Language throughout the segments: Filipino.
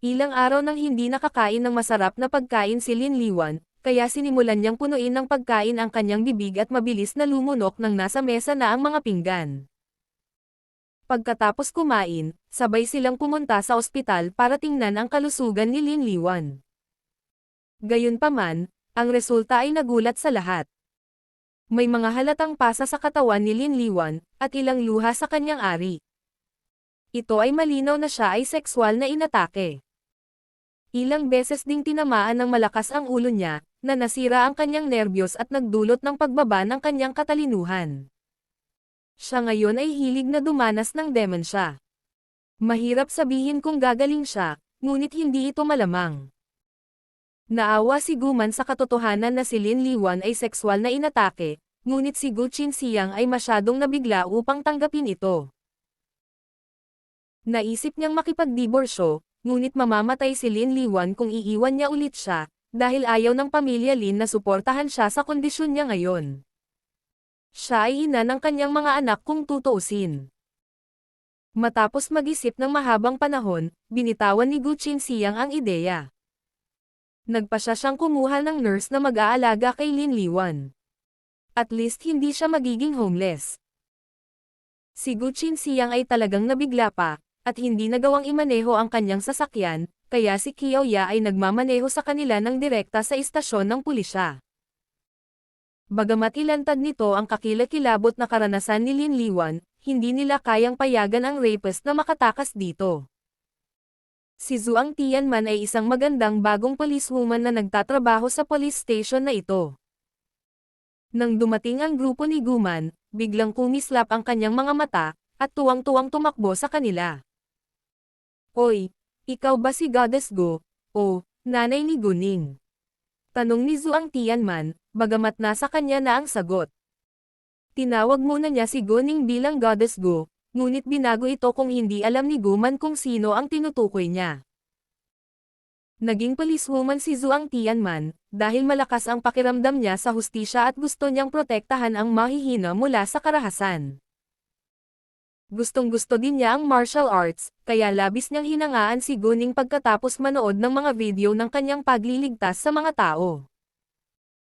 Ilang araw nang hindi nakakain ng masarap na pagkain si Lin Liwan, kaya sinimulan niyang punuin ng pagkain ang kanyang bibig at mabilis na lumunok nang nasa mesa na ang mga pinggan. Pagkatapos kumain, sabay silang pumunta sa ospital para tingnan ang kalusugan ni Lin Liwan. Gayunpaman, ang resulta ay nagulat sa lahat. May mga halatang pasa sa katawan ni Lin Liwan, at ilang luha sa kanyang ari. Ito ay malinaw na siya ay sexual na inatake. Ilang beses ding tinamaan ng malakas ang ulo niya, na nasira ang kanyang nerbiyos at nagdulot ng pagbaba ng kanyang katalinuhan. Siya ngayon ay hilig na dumanas ng demensya. Mahirap sabihin kung gagaling siya, ngunit hindi ito malamang. Naawa si Guman sa katotohanan na si Lin Liwan ay sexual na inatake, ngunit si Gu Qinxiang ay masyadong nabigla upang tanggapin ito. Naisip niyang makipagdiborsyo, ngunit mamamatay si Lin Liwan kung iiwan niya ulit siya, dahil ayaw ng pamilya Lin na suportahan siya sa kondisyon niya ngayon. Siya ay ina ng kanyang mga anak kung tutuusin. Matapos mag-isip ng mahabang panahon, binitawan ni Gu Qinxiang ang ideya. Nagpasya siyang kumuha ng nurse na mag-aalaga kay Lin Liwan. At least hindi siya magiging homeless. Si Gu Qinxiang ay talagang nabigla pa, at hindi nagawang imaneho ang kanyang sasakyan, kaya si Qiaoya ay nagmamaneho sa kanila ng direkta sa istasyon ng pulisya. Bagamat ilantad nito ang kakilakilabot na karanasan ni Lin Liwan, hindi nila kayang payagan ang rapist na makatakas dito. Si Zhuang Tianman ay isang magandang bagong policewoman na nagtatrabaho sa police station na ito. Nang dumating ang grupo ni Guman, biglang kumislap ang kanyang mga mata, at tuwang-tuwang tumakbo sa kanila. Oy, ikaw ba si Goddess Go, o nanay ni Guning? Tanong ni Zhuang Tianman, bagamat nasa kanya na ang sagot. Tinawag muna niya si Guning bilang Goddess Go, ngunit binago ito kung hindi alam ni Guman kung sino ang tinutukoy niya. Naging policewoman si Zhuang Tianman, dahil malakas ang pakiramdam niya sa hustisya at gusto niyang protektahan ang mahihina mula sa karahasan. Gustong-gusto din niya ang martial arts, kaya labis niyang hinangaan si Guning pagkatapos manood ng mga video ng kanyang pagliligtas sa mga tao.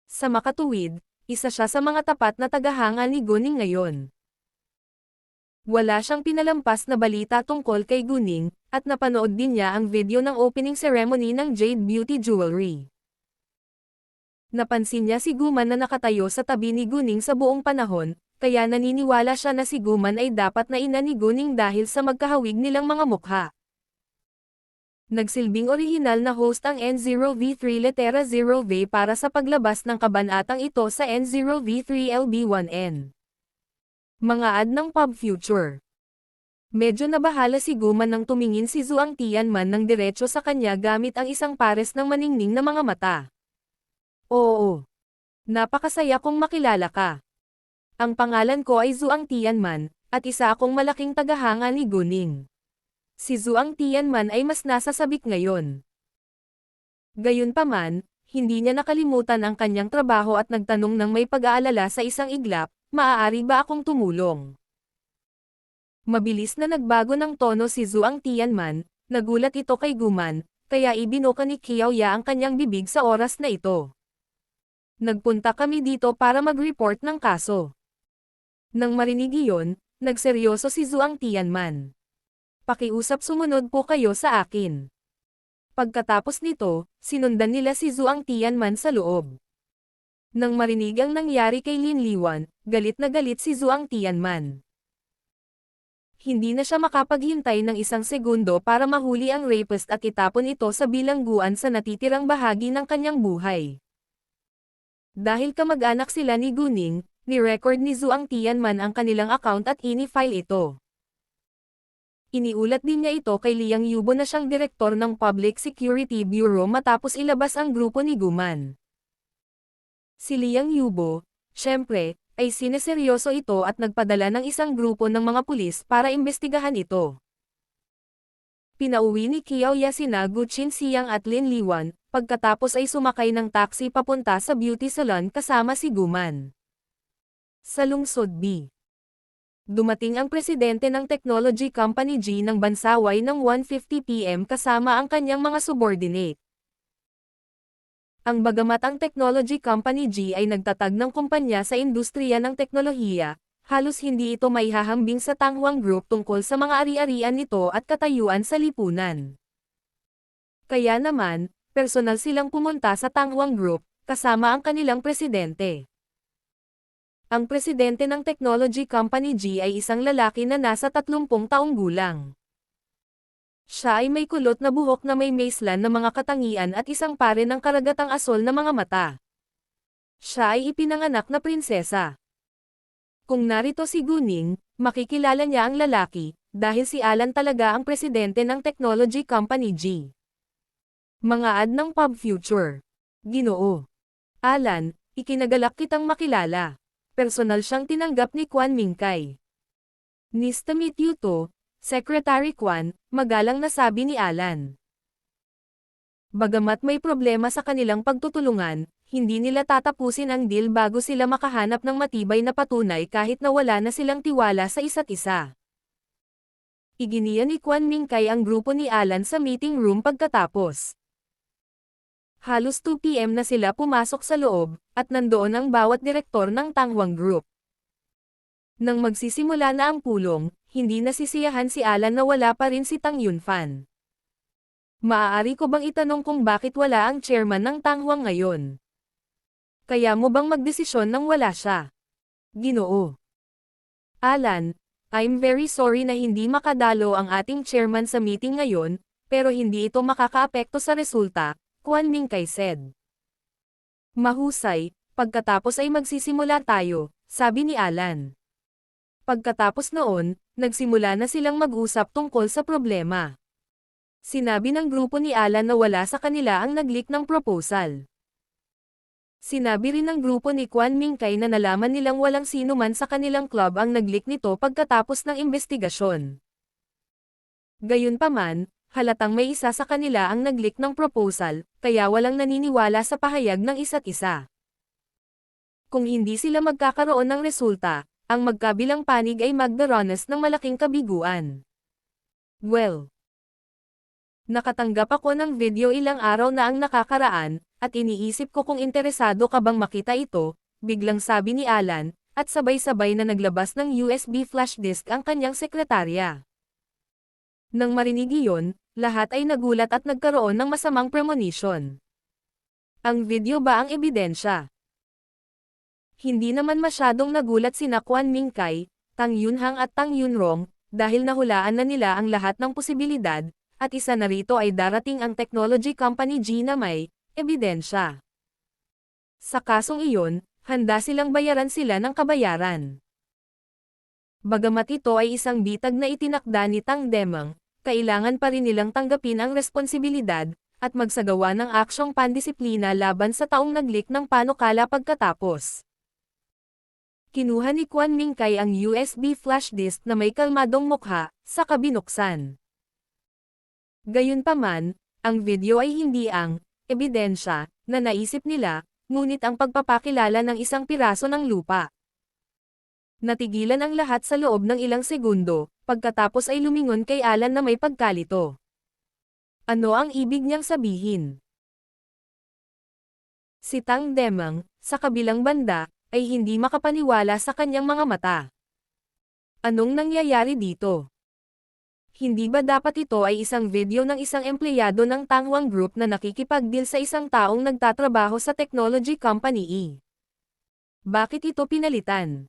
Sa makatuwid, isa siya sa mga tapat na tagahanga ni Guning ngayon. Wala siyang pinalampas na balita tungkol kay Guning, at napanood din niya ang video ng opening ceremony ng Jade Beauty Jewelry. Napansin niya si Guman na nakatayo sa tabi ni Guning sa buong panahon, kaya naniniwala siya na si Guman ay dapat na ina ni Guning dahil sa magkahawig nilang mga mukha. Nagsilbing orihinal na host ang N0V3 Letera 0V para sa paglabas ng kabanatang ito sa N0V3LB1N. Mga ad ng Pub Future. Medyo nabahala si Guman nang tumingin si Zhuang Tianman ng diretso sa kanya gamit ang isang pares ng maningning na mga mata. Oo. Napakasaya kong makilala ka. Ang pangalan ko ay Zhuang Tianman, at isa akong malaking tagahanga ni Guning. Si Zhuang Tianman ay mas nasa sabik ngayon. Gayunpaman, hindi niya nakalimutan ang kanyang trabaho at nagtanong ng may pag-aalala sa isang iglap, maaari ba akong tumulong? Mabilis na nagbago ng tono si Zhuang Tianman, nagulat ito kay Guman, kaya ibinuka ni Qiaoya ang kanyang bibig sa oras na ito. Nagpunta kami dito para mag-report ng kaso. Nang marinig iyon, nagseryoso si Zhuang Tianman. Pakiusap sumunod po kayo sa akin. Pagkatapos nito, sinundan nila si Zhuang Tianman sa loob. Nang marinig ang nangyari kay Lin Liwan, galit na galit si Zhuang Tianman. Hindi na siya makapaghintay ng isang segundo para mahuli ang rapist at itapon ito sa bilangguan sa natitirang bahagi ng kanyang buhay. Dahil kamag-anak sila ni Guning, ni-record ni Zhuang Tianman ang kanilang account at ini-file ito. Iniulat din niya ito kay Liang Yubo na siyang direktor ng Public Security Bureau matapos ilabas ang grupo ni Guman. Si Liang Yubo, syempre, ay sineseryoso ito at nagpadala ng isang grupo ng mga pulis para imbestigahan ito. Pinauwi ni Qiaoya sina Gu Qinxiang at Lin Liwan, pagkatapos ay sumakay ng taxi papunta sa beauty salon kasama si Guman. Sa lungsod B. Dumating ang presidente ng technology company G ng Bansaway ng 1:50 PM kasama ang kanyang mga subordinate. Bagamat ang technology company G ay nagtatag ng kumpanya sa industriya ng teknolohiya, halos hindi ito maihahambing sa Tanghwang Group tungkol sa mga ari-arian nito at katayuan sa lipunan. Kaya naman, personal silang pumunta sa Tanghwang Group, kasama ang kanilang presidente. Ang presidente ng technology company G ay isang lalaki na nasa 30 taong gulang. Siya ay may kulot na buhok na may maislan na mga katangian at isang pare ng karagatang asol na mga mata. Siya ay ipinanganak na prinsesa. Kung narito si Guning, makikilala niya ang lalaki, dahil si Alan talaga ang presidente ng technology company G. Mga ad ng Pub Future. Ginoo Alan, ikinagalak kitang makilala. Personal siyang tinanggap ni Kwan Mingkay. Nice to meet you too, Secretary Kwan, magalang na sabi ni Alan. Bagamat may problema sa kanilang pagtutulungan, hindi nila tatapusin ang deal bago sila makahanap ng matibay na patunay kahit na wala na silang tiwala sa isa't isa. Iginiya ni Kwan Mingkay ang grupo ni Alan sa meeting room pagkatapos. Halos 2 PM na sila pumasok sa loob, at nandoon ang bawat direktor ng Tanghwang Group. Nang magsisimula na ang pulong, hindi nasisiyahan si Alan na wala pa rin si Tang Yunfan. Maaari ko bang itanong kung bakit wala ang chairman ng Tanghwang ngayon? Kaya mo bang magdesisyon nang wala siya? Ginoo Alan, I'm very sorry na hindi makadalo ang ating chairman sa meeting ngayon, pero hindi ito makakaapekto sa resulta, Kwan Mingkay said. Mahusay, pagkatapos ay magsisimula tayo, sabi ni Alan. Pagkatapos noon, nagsimula na silang mag-usap tungkol sa problema. Sinabi ng grupo ni Alan na wala sa kanila ang nag-leak ng proposal. Sinabi rin ng grupo ni Kwan Mingkay na nalaman nilang walang sino man sa kanilang club ang nag-leak nito pagkatapos ng investigasyon. Gayunpaman, halatang may isa sa kanila ang nag-leak ng proposal, kaya walang naniniwala sa pahayag ng isa't isa. Kung hindi sila magkakaroon ng resulta, ang magkabilang panig ay magdaranas ng malaking kabiguan. Well, nakatanggap ako ng video ilang araw na ang nakakaraan, at iniisip ko kung interesado ka bang makita ito, biglang sabi ni Alan, at sabay-sabay na naglabas ng USB flash disk ang kanyang sekretarya. Nang marinig iyon, lahat ay nagulat at nagkaroon ng masamang premonition. Ang video ba ang ebidensya? Hindi naman masyadong nagulat sina Kwan Mingkay, Tang Yunhang at Tang Yunrong, dahil nahulaan na nila ang lahat ng posibilidad, at isa na rito ay darating ang technology company G na may ebidensya. Sa kasong iyon, handa silang bayaran sila ng kabayaran. Bagamat ito ay isang bitag na itinakda ni Tang Demang, kailangan pa rin nilang tanggapin ang responsibilidad, at magsagawa ng aksyong pandisiplina laban sa taong nag-leak ng panukala pagkatapos. Kinuha ni Kwan Mingkay ang USB flash disk na may kalmadong mukha, sa kabinuksan. Gayunpaman, ang video ay hindi ang ebidensya na naisip nila, ngunit ang pagpapakilala ng isang piraso ng lupa. Natigilan ang lahat sa loob ng ilang segundo, pagkatapos ay lumingon kay Alan na may pagkalito. Ano ang ibig niyang sabihin? Si Tang Demang, sa kabilang banda, ay hindi makapaniwala sa kanyang mga mata. Anong nangyayari dito? Hindi ba dapat ito ay isang video ng isang empleyado ng Tanghwang Group na nakikipag-deal sa isang taong nagtatrabaho sa technology company E? Bakit ito pinalitan?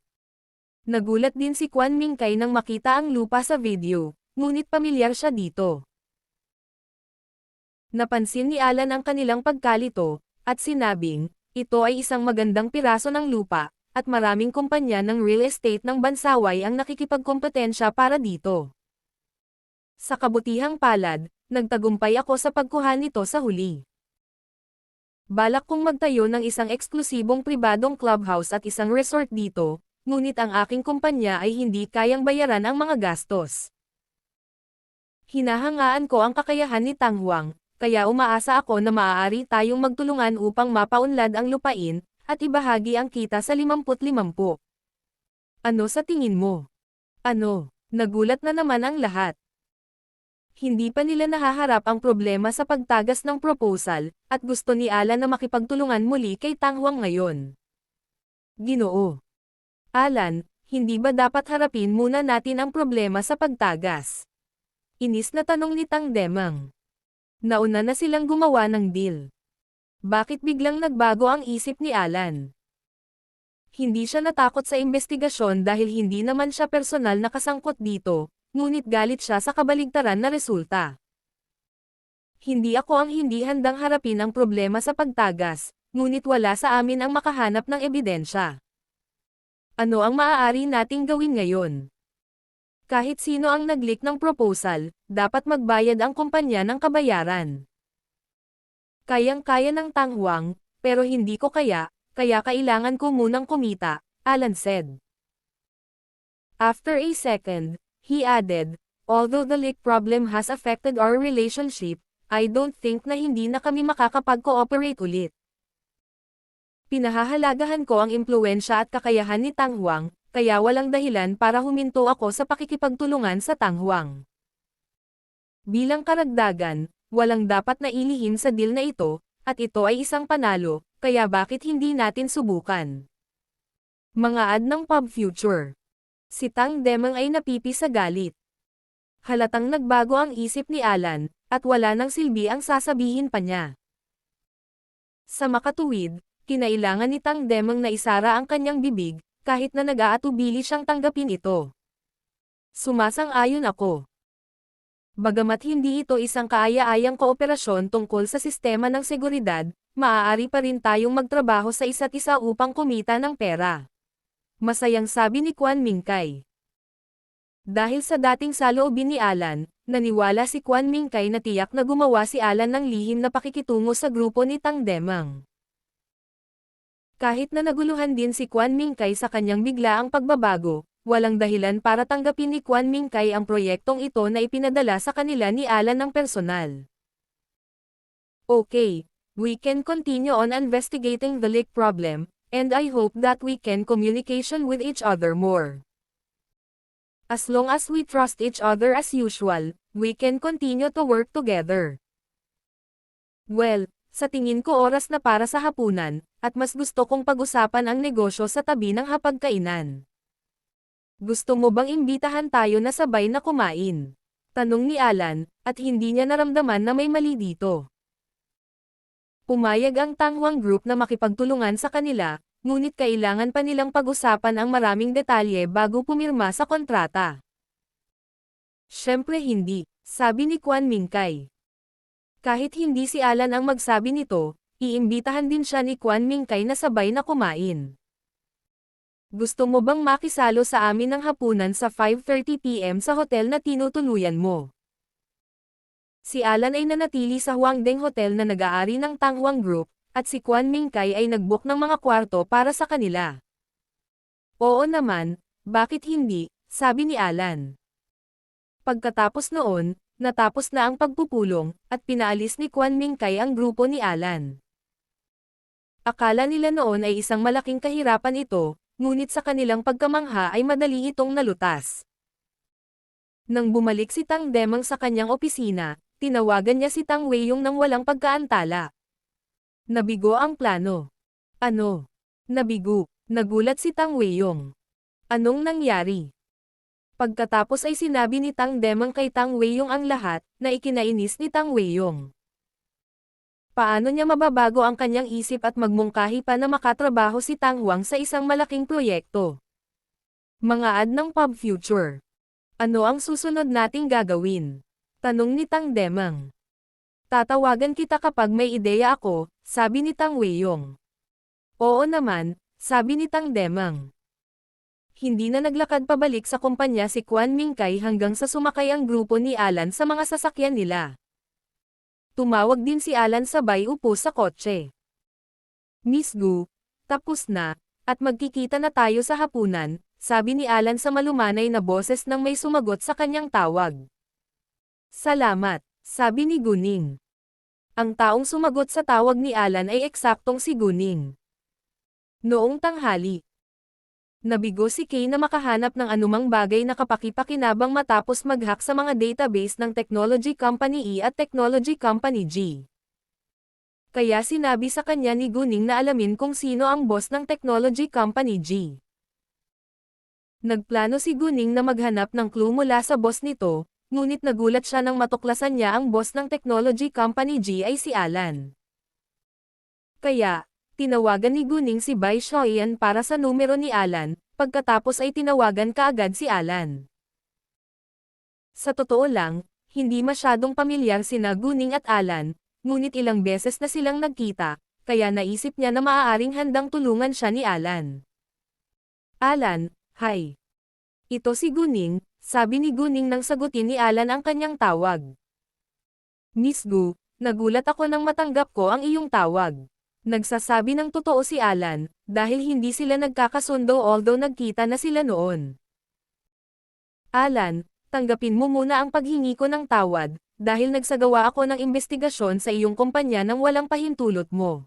Nagulat din si Kwan Mingkay nang makita ang lupa sa video, ngunit pamilyar siya dito. Napansin ni Alan ang kanilang pagkalito, at sinabing, ito ay isang magandang piraso ng lupa, at maraming kumpanya ng real estate ng Bansaway ang nakikipagkompetensya para dito. Sa kabutihang palad, nagtagumpay ako sa pagkuha nito sa huli. Balak kong magtayo ng isang eksklusibong pribadong clubhouse at isang resort dito, ngunit ang aking kumpanya ay hindi kayang bayaran ang mga gastos. Hinahangaan ko ang kakayahan ni Tanghwang, kaya umaasa ako na maaari tayong magtulungan upang mapaunlad ang lupain, at ibahagi ang kita sa 50-50. Ano sa tingin mo? Ano? Nagulat na naman ang lahat. Hindi pa nila nahaharap ang problema sa pagtagas ng proposal, at gusto ni Alan na makipagtulungan muli kay Tang Huang ngayon. Ginoo. Alan, hindi ba dapat harapin muna natin ang problema sa pagtagas? Inis na tanong ni Tang Demang. Nauna na silang gumawa ng deal. Bakit biglang nagbago ang isip ni Alan? Hindi siya natakot sa investigasyon dahil hindi naman siya personal na kasangkot dito, ngunit galit siya sa kabaligtaran na resulta. Hindi ako ang hindi handang harapin ang problema sa pagtagas, ngunit wala sa amin ang makahanap ng ebidensya. Ano ang maaari nating gawin ngayon? Kahit sino ang nag-leak ng proposal, dapat magbayad ang kumpanya ng kabayaran. Kayang-kaya ng Tang Huang, pero hindi ko kaya kailangan ko munang kumita, Alan said. After a second, he added, although the leak problem has affected our relationship, I don't think na hindi na kami makakapag-cooperate ulit. Pinahahalagahan ko ang impluwensya at kakayahan ni Tang Huang, kaya walang dahilan para huminto ako sa pakikipagtulungan sa Tang Huang. Bilang karagdagan, walang dapat na ilihim sa deal na ito, at ito ay isang panalo, kaya bakit hindi natin subukan? Mga ad ng Pub Future. Si Tang Demang ay napipi sa galit. Halatang nagbago ang isip ni Alan, at wala nang silbi ang sasabihin pa niya. Sa makatuwid, kinailangan ni Tang Demang na isara ang kanyang bibig, kahit na nag-aatubili siyang tanggapin ito. Sumasang-ayon ako. Bagamat hindi ito isang kaaya-ayang kooperasyon tungkol sa sistema ng seguridad, maaari pa rin tayong magtrabaho sa isa't isa upang kumita ng pera. Masayang sabi ni Quan Mingkay. Dahil sa dating saloobin ni Alan, naniwala si Quan Mingkay na tiyak na gumawa si Alan ng lihim na pakikitungo sa grupo ni Tang Demang. Kahit na naguluhan din si Quan Mingkay sa kanyang biglaang pagbabago, walang dahilan para tanggapin ni Quan Mingkay ang proyektong ito na ipinadala sa kanila ni Alan ng personal. Okay, we can continue on investigating the leak problem, and I hope that we can communication with each other more. As long as we trust each other as usual, we can continue to work together. Well, sa tingin ko oras na para sa hapunan, at mas gusto kong pag-usapan ang negosyo sa tabi ng hapagkainan. Gusto mo bang imbitahan tayo na sabay na kumain? Tanong ni Alan, at hindi niya naramdaman na may mali dito. Pumayag ang Tang Huang Group na makipagtulungan sa kanila, ngunit kailangan pa nilang pag-usapan ang maraming detalye bago pumirma sa kontrata. Siyempre hindi, sabi ni Quan Mingkay. Kahit hindi si Alan ang magsabi nito, iimbitahan din siya ni Quan Mingkay na sabay na kumain. Gusto mo bang makisalo sa amin ng hapunan sa 5:30 PM sa hotel na tinutuluyan mo? Si Alan ay nanatili sa Huangdeng Hotel na nag-aari ng Tang Huang Group, at si Quan Mingkay ay nag-book ng mga kwarto para sa kanila. Oo naman, bakit hindi, sabi ni Alan. Pagkatapos noon, natapos na ang pagpupulong, at pinaalis ni Quan Mingkay ang grupo ni Alan. Akala nila noon ay isang malaking kahirapan ito, ngunit sa kanilang pagkamangha ay madali itong nalutas. Nang bumalik si Tang Demang sa kanyang opisina, tinawagan niya si Tang Weiyong nang walang pagkaantala. Nabigo ang plano. Ano? Nabigo. Nagulat si Tang Weiyong. Anong nangyari? Pagkatapos ay sinabi ni Tang Demang kay Tang Weiyong ang lahat, na ikinainis ni Tang Weiyong. Paano niya mababago ang kanyang isip at magmungkahi pa na makatrabaho si Tang Huang sa isang malaking proyekto? Mga ad ng Pub Future. Ano ang susunod nating gagawin? Tanong ni Tang Demang. Tatawagan kita kapag may ideya ako, sabi ni Tang Weiyong. Oo naman, sabi ni Tang Demang. Hindi na naglakad pabalik sa kumpanya si Quan Mingkay hanggang sa sumakay ang grupo ni Alan sa mga sasakyan nila. Tumawag din si Alan sabay upo sa kotse. Miss Gu, tapos na, at magkikita na tayo sa hapunan, sabi ni Alan sa malumanay na boses nang may sumagot sa kanyang tawag. Salamat, sabi ni Guning. Ang taong sumagot sa tawag ni Alan ay eksaktong si Guning. Noong tanghali, Nabigo si Kay na makahanap ng anumang bagay na kapaki-pakinabang matapos mag-hack sa mga database ng Technology Company E at Technology Company G. Kaya sinabi sa kanya ni Guning na alamin kung sino ang boss ng Technology Company G. Nagplano si Guning na maghanap ng clue mula sa boss nito, ngunit nagulat siya nang matuklasan niya ang boss ng Technology Company G ay si Alan. Kaya, tinawagan ni Guning si Bai Xiaoyan para sa numero ni Alan, pagkatapos ay tinawagan kaagad si Alan. Sa totoo lang, hindi masyadong pamilyar sina Guning at Alan, ngunit ilang beses na silang nagkita, kaya naisip niya na maaaring handang tulungan siya ni Alan. Alan, hi. Ito si Guning, sabi ni Guning nang sagutin ni Alan ang kanyang tawag. Miss Gu, nagulat ako nang matanggap ko ang iyong tawag. Nagsasabi ng totoo si Alan, dahil hindi sila nagkakasundo although nagkita na sila noon. Alan, tanggapin mo muna ang paghingi ko ng tawad, dahil nagsagawa ako ng investigasyon sa iyong kumpanya nang walang pahintulot mo.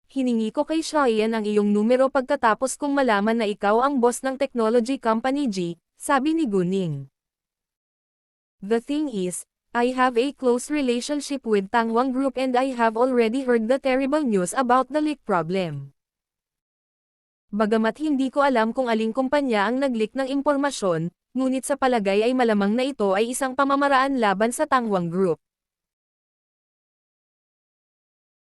Hiningi ko kay Xiaoyan ang iyong numero pagkatapos kong malaman na ikaw ang boss ng Technology Company G, sabi ni Guning. The thing is, I have a close relationship with Tangwang Group and I have already heard the terrible news about the leak problem. Bagamat hindi ko alam kung aling kumpanya ang nag-leak ng impormasyon, ngunit sa palagay ay malamang na ito ay isang pamamaraan laban sa Tangwang Group.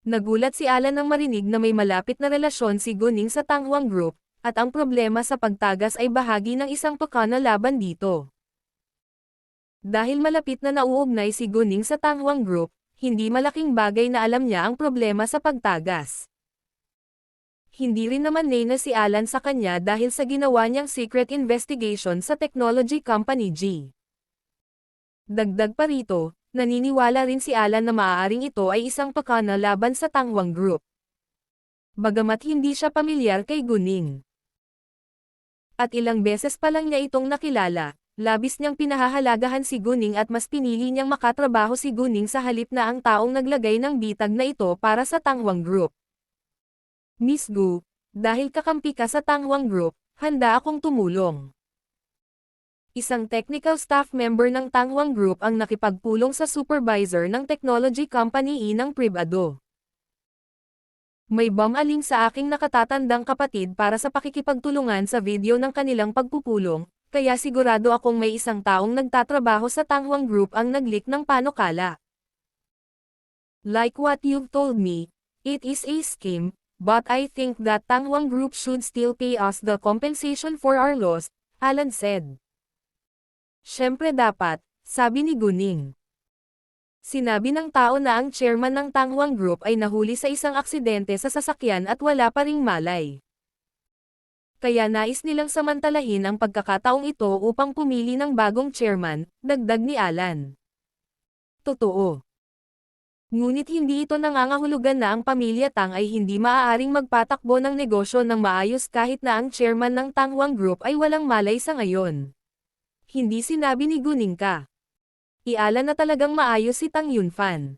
Nagulat si Alan nang marinig na may malapit na relasyon si Guning sa Tangwang Group, at ang problema sa pagtagas ay bahagi ng isang pakana laban dito. Dahil malapit na nauugnay si Guning sa Tangwang Group, hindi malaking bagay na alam niya ang problema sa pagtagas. Hindi rin naman na si Alan sa kanya dahil sa ginawa niyang secret investigation sa Technology Company G. Dagdag pa rito, naniniwala rin si Alan na maaaring ito ay isang pakana laban sa Tangwang Group. Bagamat hindi siya pamilyar kay Guning. At ilang beses pa lang niya itong nakilala. Labis niyang pinahahalagahan si Guning at mas pinili niyang makatrabaho si Guning sa halip na ang taong naglagay ng bitag na ito para sa Tangwang Group. Miss Gu, dahil kakampi ka sa Tangwang Group, handa akong tumulong. Isang technical staff member ng Tangwang Group ang nakipagpulong sa supervisor ng Technology Company E ng Privado. May bumaling sa aking nakatatandang kapatid para sa pakikipagtulungan sa video ng kanilang pagpupulong, kaya sigurado akong may isang taong nagtatrabaho sa Tangwang Group ang nag-leak ng panukala. Like what you've told me, it is a scheme, but I think that Tangwang Group should still pay us the compensation for our loss, Alan said. Siyempre dapat, sabi ni Guning. Sinabi ng tao na ang chairman ng Tangwang Group ay nahuli sa isang aksidente sa sasakyan at wala pa ring malay. Kaya nais nilang samantalahin ang pagkakataong ito upang pumili ng bagong chairman, dagdag ni Alan. Totoo. Ngunit hindi ito nangangahulugan na ang pamilya Tang ay hindi maaaring magpatakbo ng negosyo ng maayos kahit na ang chairman ng Tangwang Group ay walang malay sa ngayon. Hindi sinabi ni Guning ka. Alan na talagang maayos si Tang Yunfan.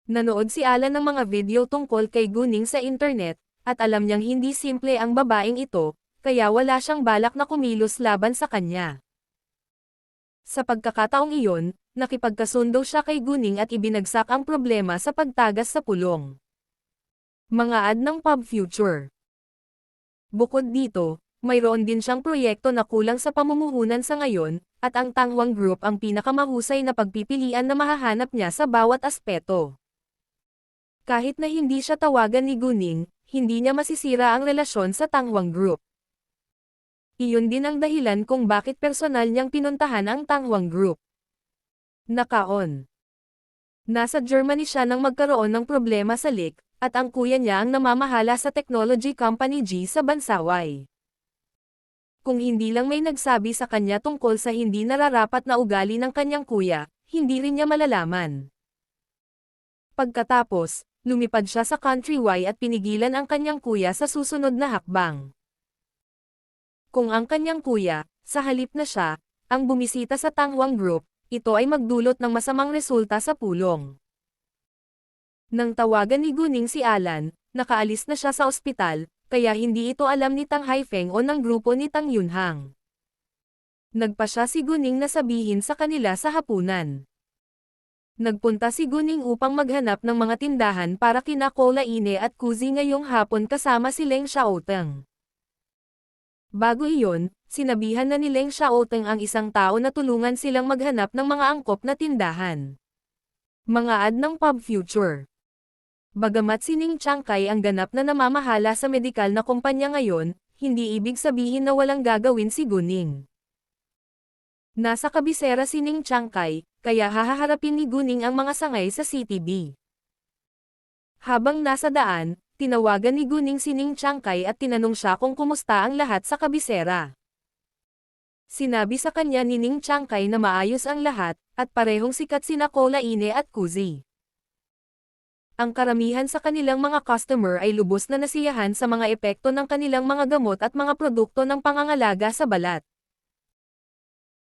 Nanood si Alan ng mga video tungkol kay Guning sa internet, at alam niyang hindi simple ang babaeng ito, kaya wala siyang balak na kumilos laban sa kanya. Sa pagkakataong iyon, nakipagkasundo siya kay Guning at ibinagsak ang problema sa pagtagas sa pulong. Mga ad ng Pub Future. Bukod dito, mayroon din siyang proyekto na kulang sa pamumuhunan sa ngayon, at ang Tangwang Group ang pinakamahusay na pagpipilian na mahahanap niya sa bawat aspeto. Kahit na hindi siya tawagan ni Guning, hindi niya masisira ang relasyon sa Tangwang Group. Iyon din ang dahilan kung bakit personal niyang pinuntahan ang Tangwang Group. Nakaon. Nasa Germany siya nang magkaroon ng problema sa leak, at ang kuya niya ang namamahala sa Technology Company G sa Bansaway. Kung hindi lang may nagsabi sa kanya tungkol sa hindi nararapat na ugali ng kanyang kuya, hindi rin niya malalaman. Pagkatapos, lumipad siya sa Country Y at pinigilan ang kanyang kuya sa susunod na hakbang. Kung ang kanyang kuya, sa halip na siya, ang bumisita sa Tangwang Group, ito ay magdulot ng masamang resulta sa pulong. Nang tawagan ni Guning si Alan, nakaalis na siya sa ospital, kaya hindi ito alam ni Tang Haifeng o ng grupo ni Tang Yunhang. Nagpa siya si Guning na sabihin sa kanila sa hapunan. Nagpunta si Guning upang maghanap ng mga tindahan para kina Cola Ine at Kuzi ngayong hapon kasama si Leng Xiaoteng. Bago iyon, sinabihan na ni Leng Xiaoteng ang isang tao na tulungan silang maghanap ng mga angkop na tindahan. Mga ad ng Pub Future. Bagamat si Ning Chiangkai ang ganap na namamahala sa medikal na kumpanya ngayon, hindi ibig sabihin na walang gagawin si Guning. Nasa kabisera si Ning Chiangkai, kaya hahaharapin ni Guning ang mga sangay sa CTB. Habang nasa daan, tinawagan ni Guning si Ning Chiangkai at tinanong siya kung kumusta ang lahat sa kabisera. Sinabi sa kanya ni Ning Chiangkai na maayos ang lahat, at parehong sikat sina Cola Ine at Kuzi. Ang karamihan sa kanilang mga customer ay lubos na nasiyahan sa mga epekto ng kanilang mga gamot at mga produkto ng pangangalaga sa balat.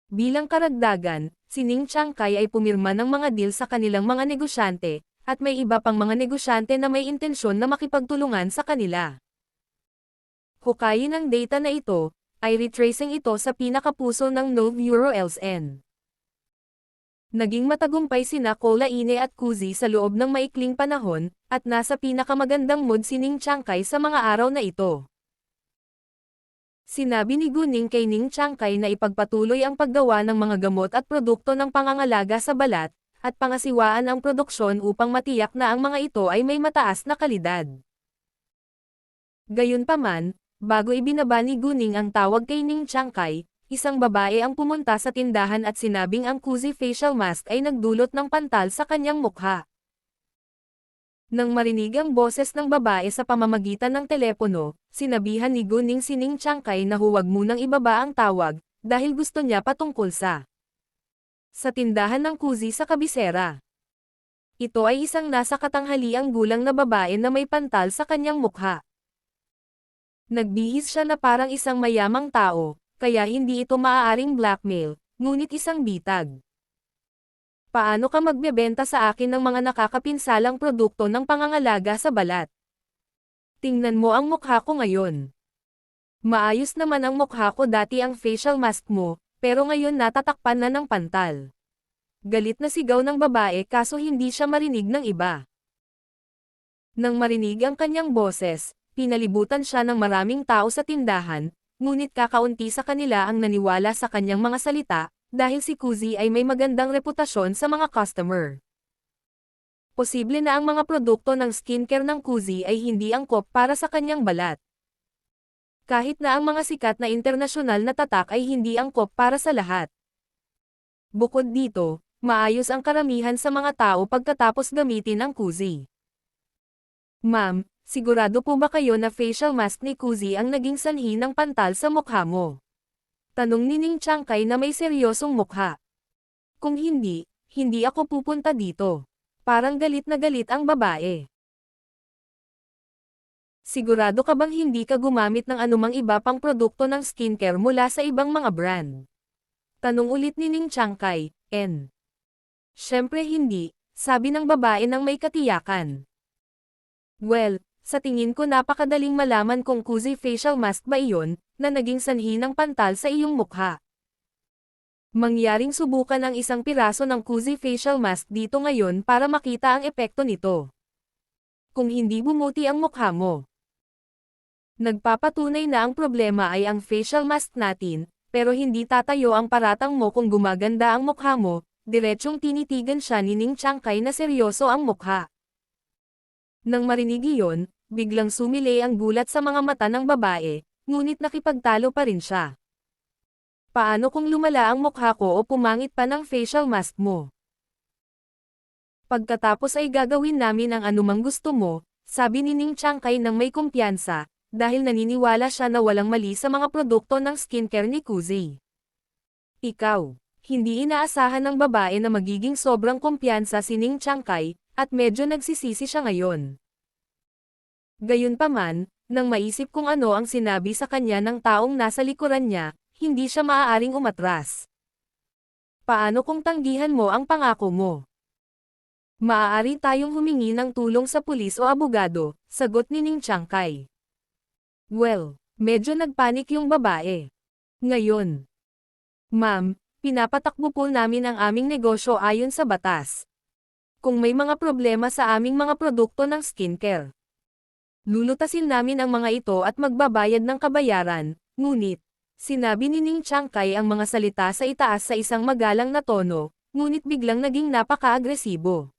Bilang karagdagan, si Ning Chiangkai ay pumirma ng mga deal sa kanilang mga negosyante, at may iba pang mga negosyante na may intensyon na makipagtulungan sa kanila. Hukayin ang data na ito, ay retracing ito sa pinakapuso ng Nove Euro LSN. Naging matagumpay sina Cola Ine at Kuzi sa loob ng maikling panahon, at nasa pinakamagandang mood si Ning Chiangkai sa mga araw na ito. Sinabi ni Guning kay Ning Chiangkai na ipagpatuloy ang paggawa ng mga gamot at produkto ng pangangalaga sa balat, at pangasiwaan ang produksyon upang matiyak na ang mga ito ay may mataas na kalidad. Gayunpaman, bago ibinaba ni Guning ang tawag kay Ning Chiangkai, isang babae ang pumunta sa tindahan at sinabing ang Kuzi facial mask ay nagdulot ng pantal sa kanyang mukha. Nang marinig ang boses ng babae sa pamamagitan ng telepono, sinabihan ni Guning si Ning Chiangkai na huwag munang ibaba ang tawag, dahil gusto niya patungkol sa tindahan ng Kuzi sa kabisera. Ito ay isang nasa katanghaliang gulang na babae na may pantal sa kanyang mukha. Nagbihis siya na parang isang mayamang tao, kaya hindi ito maaaring blackmail, ngunit isang bitag. Paano ka magbebenta sa akin ng mga nakakapinsalang produkto ng pangangalaga sa balat? Tingnan mo ang mukha ko ngayon. Maayos naman ang mukha ko dati ang facial mask mo, pero ngayon natatakpan na ng pantal. Galit na sigaw ng babae kaso hindi siya marinig ng iba. Nang marinig ang kanyang boses, pinalibutan siya ng maraming tao sa tindahan, ngunit kakaunti sa kanila ang naniwala sa kanyang mga salita, dahil si Kuzi ay may magandang reputasyon sa mga customer. Posible na ang mga produkto ng skincare ng Kuzi ay hindi angkop para sa kanyang balat. Kahit na ang mga sikat na internasyonal na tatak ay hindi angkop para sa lahat. Bukod dito, maayos ang karamihan sa mga tao pagkatapos gamitin ang Kuzi. Ma'am, sigurado po ba kayo na facial mask ni Kuzi ang naging sanhi ng pantal sa mukha mo? Tanong ni Ning Chiangkai na may seryosong mukha. Kung hindi, hindi ako pupunta dito. Parang galit na galit ang babae. Sigurado ka bang hindi ka gumamit ng anumang iba pang produkto ng skincare mula sa ibang mga brand? Tanong ulit ni Ning Chiangkai, N. Siyempre hindi, sabi ng babae ng may katiyakan. Well, sa tingin ko napakadaling malaman kung Kuzi facial mask ba iyon, na naging sanhi ng pantal sa iyong mukha. Mangyaring subukan ang isang piraso ng Kuzi facial mask dito ngayon para makita ang epekto nito. Kung hindi bumuti ang mukha mo. Nagpapatunay na ang problema ay ang facial mask natin, pero hindi tatayo ang paratang mo kung gumaganda ang mukha mo, diretsong tinitigan siya ni Ning Chiangkai na seryoso ang mukha. Nang marinig iyon, biglang sumili ang gulat sa mga mata ng babae, ngunit nakipagtalo pa rin siya. Paano kung lumala ang mukha ko o pumangit pa ng facial mask mo? Pagkatapos ay gagawin namin ang anumang gusto mo, sabi ni Ning Chiangkai ng may kumpiyansa, dahil naniniwala siya na walang mali sa mga produkto ng skincare ni Kuzi. Ikaw, hindi inaasahan ng babae na magiging sobrang kumpiyansa si Ning Chiangkai, at medyo nagsisisi siya ngayon. Gayunpaman, nang maisip kung ano ang sinabi sa kanya ng taong nasa likuran niya, hindi siya maaaring umatras. Paano kung tanggihan mo ang pangako mo? Maaari tayong humingi ng tulong sa pulis o abogado, sagot ni Ning Chiangkai. Well, medyo nagpanik yung babae. Ngayon, ma'am, pinapatakbo po namin ang aming negosyo ayon sa batas. Kung may mga problema sa aming mga produkto ng skincare, lulutasin namin ang mga ito at magbabayad ng kabayaran, ngunit, sinabi ni Ning Chiangkai ang mga salita sa itaas sa isang magalang na tono, ngunit biglang naging napaka-agresibo.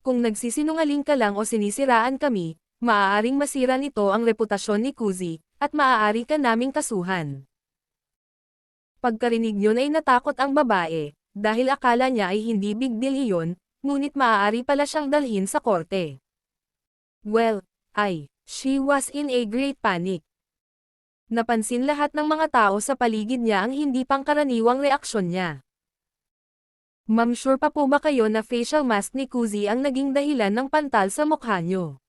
Kung nagsisinungaling ka lang o sinisiraan kami, maaaring masira nito ang reputasyon ni Kuzi, at maaari ka naming kasuhan. Pagkarinig yun ay natakot ang babae, dahil akala niya ay hindi big deal iyon, ngunit maaari pala siyang dalhin sa korte. Well, she was in a great panic. Napansin lahat ng mga tao sa paligid niya ang hindi pangkaraniwang reaksyon niya. Ma'am, sure pa po ba kayo na facial mask ni Kuzi ang naging dahilan ng pantal sa mukha niyo?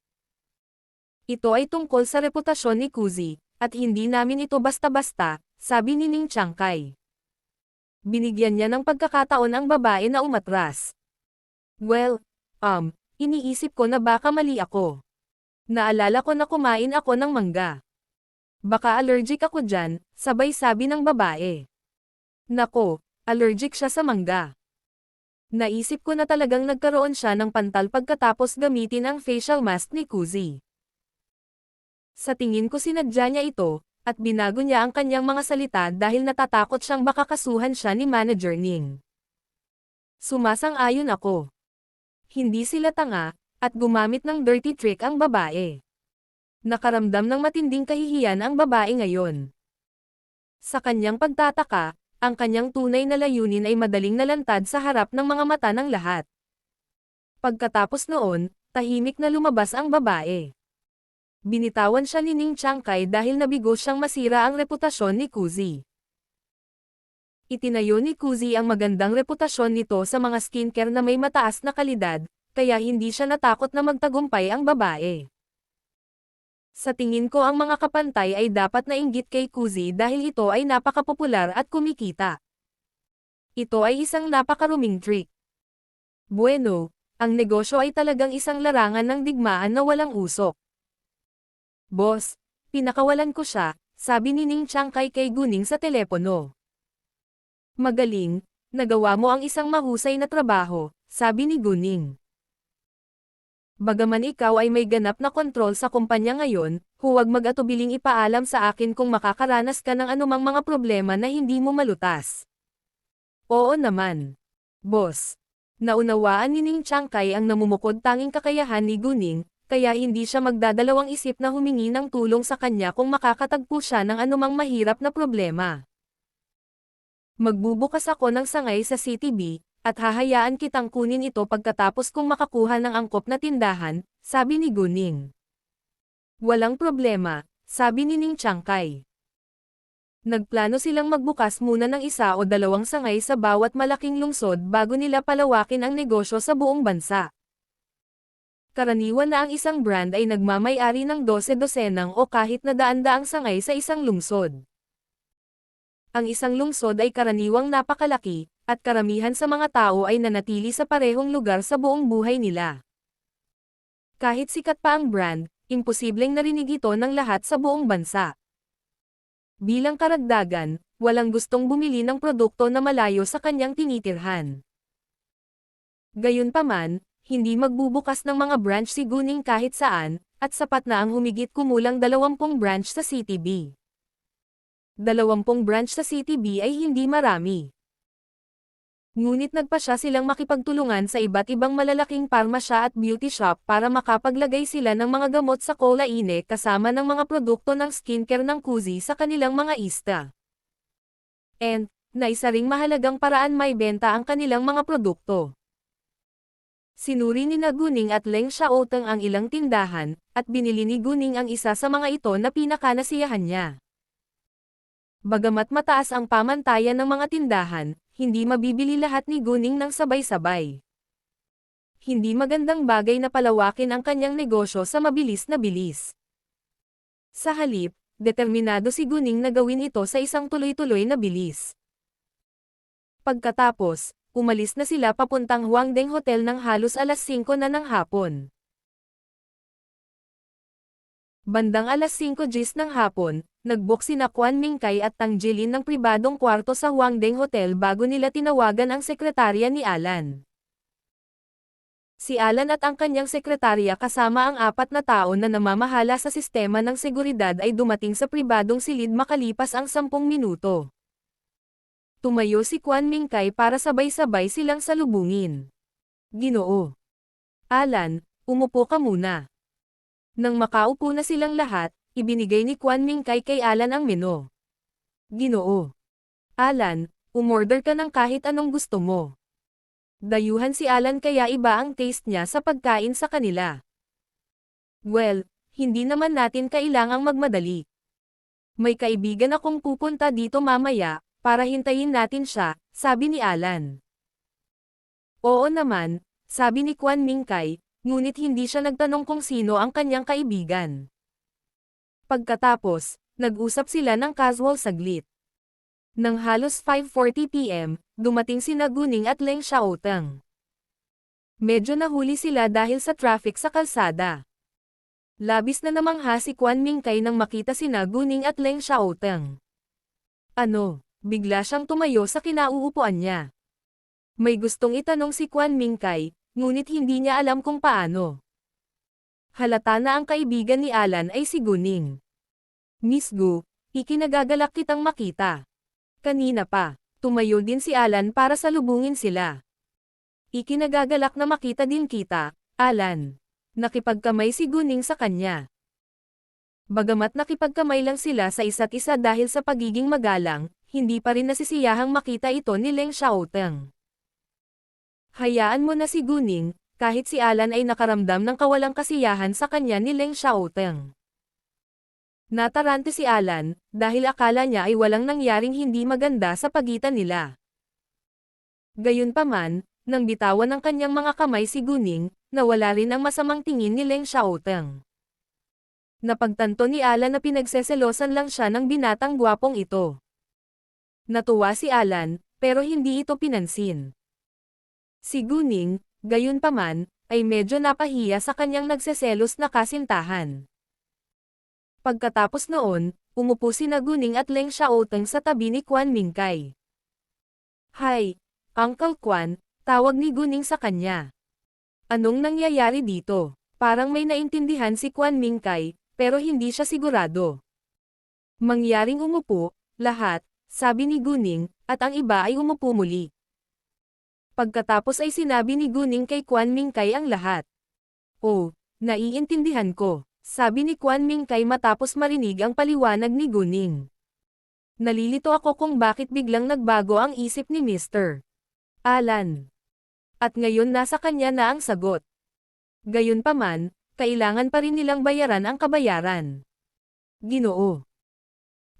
Ito ay tungkol sa reputasyon ni Kuzi, at hindi namin ito basta-basta, sabi ni Ning Chiangkai. Binigyan niya ng pagkakataon ang babae na umatras. Well, iniisip ko na baka mali ako. Naalala ko na kumain ako ng mangga. Baka allergic ako dyan, sabay sabi ng babae. Nako, allergic siya sa mangga. Naisip ko na talagang nagkaroon siya ng pantal pagkatapos gamitin ang facial mask ni Kuzi. Sa tingin ko sinadya niya ito, at binago niya ang kanyang mga salita dahil natatakot siyang baka kasuhan siya ni Manager Ning. Sumasang-ayon ako. Hindi sila tanga, at gumamit ng dirty trick ang babae. Nakaramdam ng matinding kahihiyan ang babae ngayon. Sa kanyang pagtataka, ang kanyang tunay na layunin ay madaling nalantad sa harap ng mga mata ng lahat. Pagkatapos noon, tahimik na lumabas ang babae. Binitawan siya ni Ning Chiangkai dahil nabigo siyang masira ang reputasyon ni Kuzi. Itinayo ni Kuzi ang magandang reputasyon nito sa mga skincare na may mataas na kalidad, kaya hindi siya natakot na magtagumpay ang babae. Sa tingin ko ang mga kapantay ay dapat nainggit kay Kuzi dahil ito ay napakapopular at kumikita. Ito ay isang napakaruming trick. Bueno, ang negosyo ay talagang isang larangan ng digmaan na walang usok. Boss, pinakawalan ko siya, sabi ni Ning Chiangkai kay Guning sa telepono. Magaling, nagawa mo ang isang mahusay na trabaho, sabi ni Guning. Bagaman ikaw ay may ganap na kontrol sa kumpanya ngayon, huwag mag-atubiling ipaalam sa akin kung makakaranas ka ng anumang mga problema na hindi mo malutas. Oo naman. Boss. Naunawaan ni Ning Chiangkai ang namumukod tanging kakayahan ni Guning, kaya hindi siya magdadalawang isip na humingi ng tulong sa kanya kung makakatagpo siya ng anumang mahirap na problema. Magbubukas ako ng sangay sa CTB, at hahayaan kitang kunin ito pagkatapos kong makakuha ng angkop na tindahan, sabi ni Guning. Walang problema, sabi ni Ning Chiangkai. Nagplano silang magbukas muna ng isa o dalawang sangay sa bawat malaking lungsod bago nila palawakin ang negosyo sa buong bansa. Karaniwan na ang isang brand ay nagmamay-ari ng 12-dosenang o kahit na daan-daang sangay sa isang lungsod. Ang isang lungsod ay karaniwang napakalaki, at karamihan sa mga tao ay nanatili sa parehong lugar sa buong buhay nila. Kahit sikat pa ang brand, imposibleng narinig ito ng lahat sa buong bansa. Bilang karagdagan, walang gustong bumili ng produkto na malayo sa kanyang tinitirhan. Gayunpaman, hindi magbubukas ng mga branch si Guning kahit saan, at sapat na ang humigit kumulang 20 branch sa CTB. 20 branch sa CTB ay hindi marami. Ngunit nagpasya silang makipagtulungan sa iba't ibang malalaking parmasya at beauty shop para makapaglagay sila ng mga gamot sa Kolaine kasama ng mga produkto ng skincare ng Kuzi sa kanilang mga ista. And, na isa ring mahalagang paraan may benta ang kanilang mga produkto. Sinuri ni Guning at Leng Xiaoteng ang ilang tindahan, at binili ni Guning ang isa sa mga ito na pinakanasiyahan niya. Bagamat mataas ang pamantayan ng mga tindahan, hindi mabibili lahat ni Guning ng sabay-sabay. Hindi magandang bagay na palawakin ang kanyang negosyo sa mabilis na bilis. Sa halip, determinado si Guning na gawin ito sa isang tuloy-tuloy na bilis. Pagkatapos, umalis na sila papuntang Huangdeng Hotel ng halos alas 5 na ng hapon. Bandang alas 5 GMT ng hapon, nag-book sina Kwan Mingkay at Tang Jilin ng pribadong kwarto sa Huangdeng Hotel bago nila tinawagan ang sekretarya ni Alan. Si Alan at ang kanyang sekretarya kasama ang 4 na tao na namamahala sa sistema ng seguridad ay dumating sa pribadong silid makalipas ang 10 minuto. Tumayo si Kwan Mingkay para sabay-sabay silang salubungin. Ginoo. Alan, umupo ka muna. Nang makaupo na silang lahat, ibinigay ni Kwan Mingkay kay Alan ang menu. Ginoo. Alan, umorder ka ng kahit anong gusto mo. Dayuhan si Alan kaya iba ang taste niya sa pagkain sa kanila. Well, hindi naman natin kailangang magmadali. May kaibigan akong pupunta dito mamaya, para hintayin natin siya, sabi ni Alan. Oo naman, sabi ni Kwan Mingkay, ngunit hindi siya nagtanong kung sino ang kanyang kaibigan. Pagkatapos, nag-usap sila ng casual saglit. Nang halos 5:40 PM, dumating sina Guning at Leng Xiaoteng. Medyo nahuli sila dahil sa traffic sa kalsada. Labis na namangha si Kwan Mingkay nang makita sina Guning at Leng Xiaoteng. Ano, bigla siyang tumayo sa kinauupuan niya. May gustong itanong si Kwan Mingkay, ngunit hindi niya alam kung paano. Halata na ang kaibigan ni Alan ay si Guning. Miss Gu, ikinagagalak kitang makita. Kanina pa, tumayo din si Alan para salubungin sila. Ikinagagalak na makita din kita, Alan. Nakipagkamay si Guning sa kanya. Bagamat nakipagkamay lang sila sa isa't isa dahil sa pagiging magalang, hindi pa rin nasisiyahang makita ito ni Leng Xiaoteng. Hayaan mo na si Guning, kahit si Alan ay nakaramdam ng kawalang kasiyahan sa kanya ni Leng Xiaoteng. Natarante si Alan, dahil akala niya ay walang nangyaring hindi maganda sa pagitan nila. Gayunpaman, nang bitawan ng kanyang mga kamay si Guning, nawala rin ang masamang tingin ni Leng Xiaoteng. Napagtanto ni Alan na pinagseselosan lang siya ng binatang gwapong ito. Natuwa si Alan, pero hindi ito pinansin. Si Guning, gayunpaman, ay medyo napahiya sa kanyang nagseselos na kasintahan. Pagkatapos noon, umupo sina Guning at Leng Xiaoteng sa tabi ni Kwan Mingkay. Hi, Uncle Kwan, tawag ni Guning sa kanya. Anong nangyayari dito? Parang may naintindihan si Kwan Mingkay, pero hindi siya sigurado. Mangyaring umupo, lahat, sabi ni Guning, at ang iba ay umupo muli. Pagkatapos ay sinabi ni Guning kay Kwan Mingkay ang lahat. Oh, naiintindihan ko, sabi ni Kwan Mingkay matapos marinig ang paliwanag ni Guning. Nalilito ako kung bakit biglang nagbago ang isip ni Mr. Alan. At ngayon nasa kanya na ang sagot. Gayunpaman, kailangan pa rin nilang bayaran ang kabayaran. Ginoo.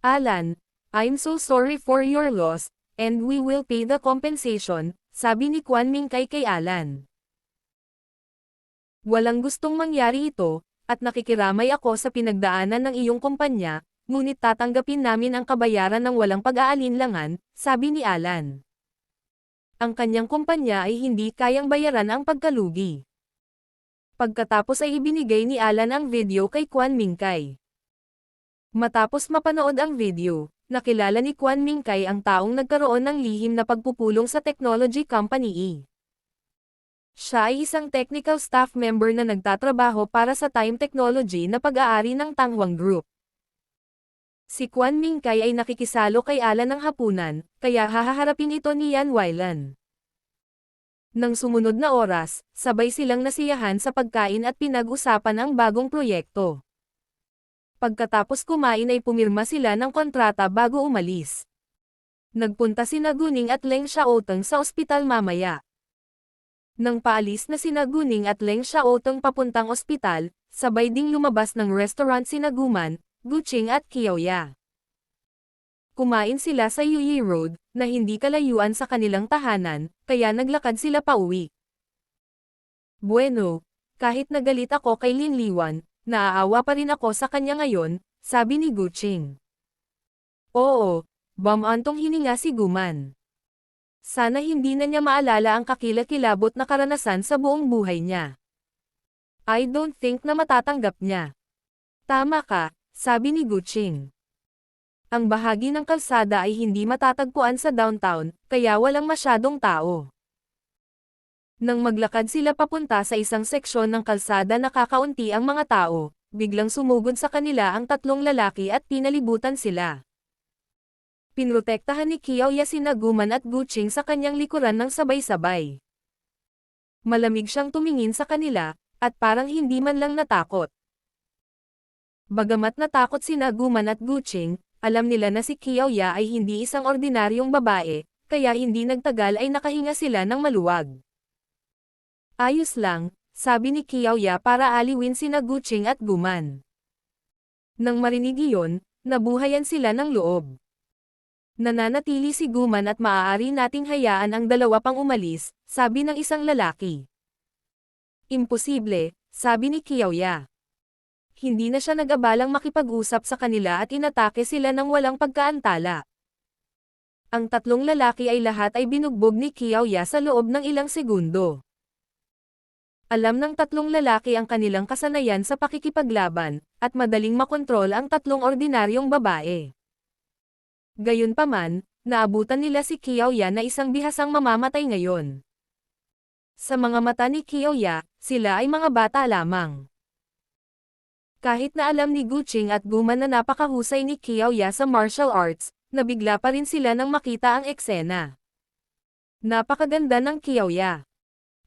Alan, I'm so sorry for your loss, and we will pay the compensation, sabi ni Kwan Mingkay kay Alan. Walang gustong mangyari ito, at nakikiramay ako sa pinagdaanan ng iyong kumpanya, ngunit tatanggapin namin ang kabayaran ng walang pag-aalinlangan, sabi ni Alan. Ang kanyang kumpanya ay hindi kayang bayaran ang pagkalugi. Pagkatapos ay ibinigay ni Alan ang video kay Kwan Mingkay. Matapos mapanood ang video, nakilala ni Kwan Mingkay ang taong nagkaroon ng lihim na pagpupulong sa technology company E. Siya ay isang technical staff member na nagtatrabaho para sa Time Technology na pag-aari ng Tangwang Group. Si Kwan Mingkay ay nakikisalo kay Alan ng hapunan, kaya hahaharapin ito ni Yan Weilan. Nang sumunod na oras, sabay silang nasiyahan sa pagkain at pinag-usapan ang bagong proyekto. Pagkatapos kumain ay pumirma sila ng kontrata bago umalis. Nagpunta sina Guning at Leng Xiaoteng sa ospital mamaya. Nang paalis na sina Guning at Leng Xiaoteng papuntang ospital, sabay ding lumabas ng restaurant sina Guman, Guqing at Qiaoya. Kumain sila sa Yuyi Road, na hindi kalayuan sa kanilang tahanan, kaya naglakad sila pauwi. Bueno, kahit nagalit ako kay Lin Liwan, naaawa pa rin ako sa kanya ngayon, sabi ni Guqing. Oo, bumantong hininga si Guman. Sana hindi na niya maalala ang kakilakilabot na karanasan sa buong buhay niya. I don't think na matatanggap niya. Tama ka, sabi ni Guching. Ang bahagi ng kalsada ay hindi matatagpuan sa downtown, kaya walang masyadong tao. Nang maglakad sila papunta sa isang seksyon ng kalsada na kakaunti ang mga tao, biglang sumugod sa kanila ang tatlong lalaki at pinalibutan sila. Pinrotektahan ni Qiaoya sina Guman at Guching sa kanyang likuran ng sabay-sabay. Malamig siyang tumingin sa kanila, at parang hindi man lang natakot. Bagamat natakot sina Guman at Guching, alam nila na si Qiaoya ay hindi isang ordinaryong babae, kaya hindi nagtagal ay nakahinga sila ng maluwag. Ayos lang, sabi ni Qiaoya para aliwin sina Guching at Guman. Nang marinig iyon, nabuhayan sila ng loob. Nananatili si Guman at maaari nating hayaan ang dalawa pang umalis, sabi ng isang lalaki. Imposible, sabi ni Qiaoya. Hindi na siya nag-abalang makipag-usap sa kanila at inatake sila ng walang pagkaantala. Ang tatlong lalaki ay lahat ay binugbog ni Qiaoya sa loob ng ilang segundo. Alam ng tatlong lalaki ang kanilang kasanayan sa pakikipaglaban, at madaling makontrol ang tatlong ordinaryong babae. Gayunpaman, naabutan nila si Qiaoya na isang bihasang mamamatay ngayon. Sa mga mata ni Qiaoya, sila ay mga bata lamang. Kahit na alam ni Guching at Guman na napakahusay ni Qiaoya sa martial arts, nabigla pa rin sila nang makita ang eksena. Napakaganda ng Qiaoya.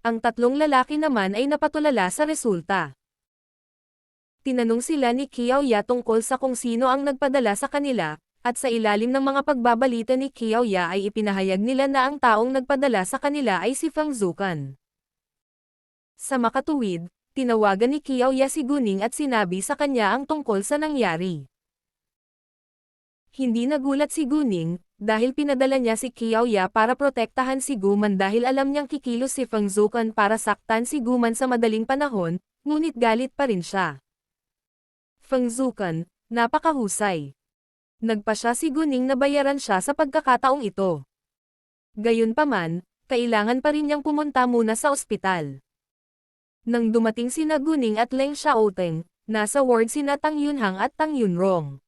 Ang tatlong lalaki naman ay napatulala sa resulta. Tinanong sila ni Qiaoya tungkol sa kung sino ang nagpadala sa kanila, at sa ilalim ng mga pagbabalita ni Qiaoya ay ipinahayag nila na ang taong nagpadala sa kanila ay si Feng Zukan. Sa makatuwid, tinawagan ni Qiaoya si Guning at sinabi sa kanya ang tungkol sa nangyari. Hindi nagulat si Guning, dahil pinadala niya si Qiaoya para protektahan si Guman dahil alam niyang kikilos si Feng Zukan para saktan si Guman sa madaling panahon, ngunit galit pa rin siya. Feng Zukan, napakahusay. Nagpa siya si Guning na bayaran siya sa pagkakataong ito. Gayunpaman, kailangan pa rin niyang pumunta muna sa ospital. Nang dumating sina Guning at Leng Xiaoteng, nasa ward sina Tang Yunhang at Tang Yunrong.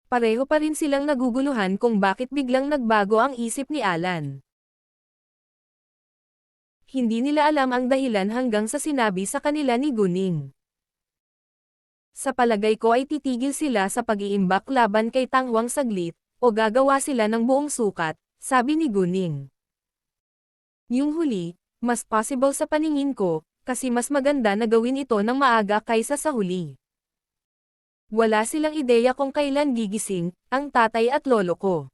Pareho pa rin silang naguguluhan kung bakit biglang nagbago ang isip ni Alan. Hindi nila alam ang dahilan hanggang sa sinabi sa kanila ni Guning. Sa palagay ko ay titigil sila sa pag-iimbak laban kay Tang Huang saglit, o gagawa sila ng buong sukat, sabi ni Guning. Yung huli, mas possible sa paningin ko, kasi mas maganda na gawin ito ng maaga kaysa sa huli. Wala silang ideya kung kailan gigising, ang tatay at lolo ko.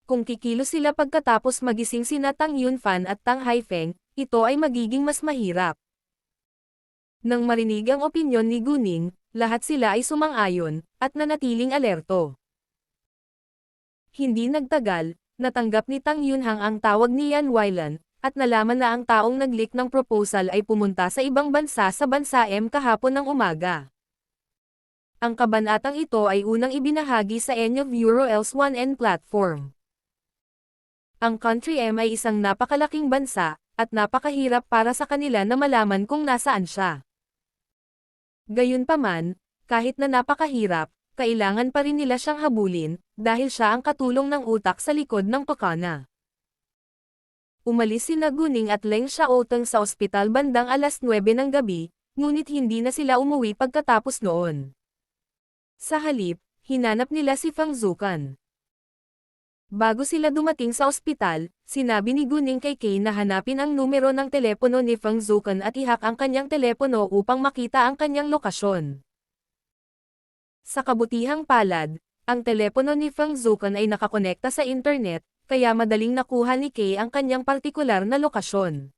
Kung kikilos sila pagkatapos magising sina Tang Yunfan at Tang Haifeng, ito ay magiging mas mahirap. Nang marinig ang opinyon ni Guning, lahat sila ay sumang-ayon, at nanatiling alerto. Hindi nagtagal, natanggap ni Tang Yunhang ang tawag ni Yan Weilan, at nalaman na ang taong nag-leak ng proposal ay pumunta sa ibang bansa sa bansa M kahapon ng umaga. Ang kabanatang ito ay unang ibinahagi sa Enyo EuroEls 1N platform. Ang Country M ay isang napakalaking bansa, at napakahirap para sa kanila na malaman kung nasaan siya. Gayunpaman, kahit na napakahirap, kailangan pa rin nila siyang habulin, dahil siya ang katulong ng utak sa likod ng Tokana. Umalis sina Guning at Leng Xiaoteng sa ospital bandang alas 9 ng gabi, ngunit hindi na sila umuwi pagkatapos noon. Sa halip, hinanap nila si Feng Zukan. Bago sila dumating sa ospital, sinabi ni Guning kay Kay na hanapin ang numero ng telepono ni Feng Zukan at ihak ang kanyang telepono upang makita ang kanyang lokasyon. Sa kabutihang palad, ang telepono ni Feng Zukan ay nakakonekta sa internet, kaya madaling nakuha ni Kay ang kanyang partikular na lokasyon.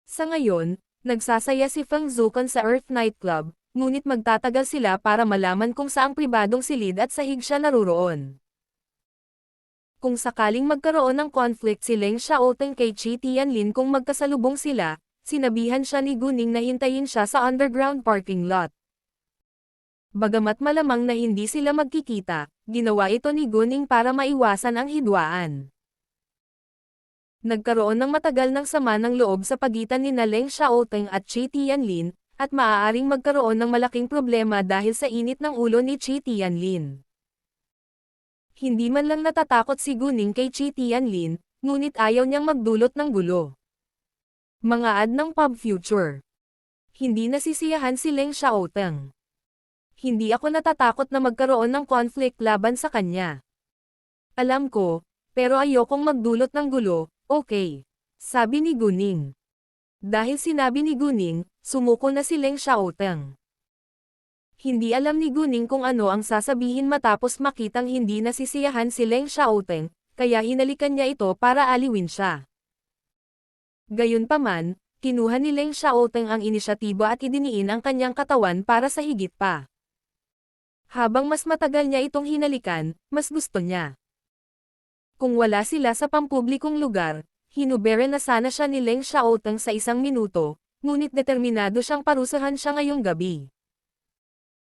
Sa ngayon, nagsasaya si Feng Zukan sa Earth Nightclub, ngunit magtatagal sila para malaman kung saang pribadong silid at sahig siya naroroon. Kung sakaling magkaroon ng conflict si Leng Xiaoteng kay Chi Tianlin kung magkasalubong sila, sinabihan siya ni Guning na hintayin siya sa underground parking lot. Bagamat malamang na hindi sila magkikita, ginawa ito ni Guning para maiwasan ang hidwaan. Nagkaroon ng matagal ng sama ng loob sa pagitan ni Leng Xiaoteng at Chi Tianlin, at maaaring magkaroon ng malaking problema dahil sa init ng ulo ni Chi Tianlin. Hindi man lang natatakot si Guning kay Chi Tianlin, ngunit ayaw niyang magdulot ng gulo. Mga ad ng pub future. Hindi nasisiyahan si Leng Xiaoteng. Hindi ako natatakot na magkaroon ng conflict laban sa kanya. Alam ko, pero ayokong magdulot ng gulo, okay? Sabi ni Guning. Dahil sinabi ni Guning, sumuko na si Leng Xiaoteng. Hindi alam ni Guning kung ano ang sasabihin matapos makitang hindi nasisiyahan si Leng Xiaoteng, kaya hinalikan niya ito para aliwin siya. Gayunpaman, kinuha ni Leng Xiaoteng ang inisyatiba at idiniin ang kanyang katawan para sa higit pa. Habang mas matagal niya itong hinalikan, mas gusto niya. Kung wala sila sa pampublikong lugar, hinubere na sana siya ni Leng Xiaoteng sa 1 minuto, ngunit determinado siyang parusahan siya ngayong gabi.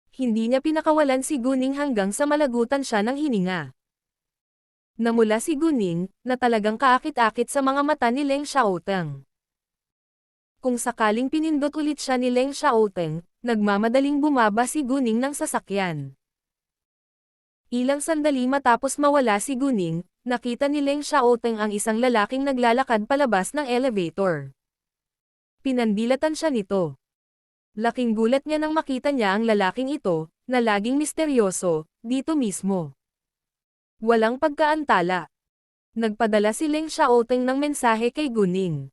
Hindi niya pinakawalan si Guning hanggang sa malagutan siya ng hininga. Namula si Guning, na talagang kaakit-akit sa mga mata ni Leng Xiaoteng. Kung sakaling pinindot ulit siya ni Leng Xiaoteng, nagmamadaling bumaba si Guning ng sasakyan. Ilang sandali matapos mawala si Guning, nakita ni Leng Xiaoteng ang isang lalaking naglalakad palabas ng elevator. Pinandilatan siya nito. Laking gulat niya nang makita niya ang lalaking ito, na laging misteryoso, dito mismo. Walang pagkaantala. Nagpadala si Leng Xiaoteng ng mensahe kay Guning.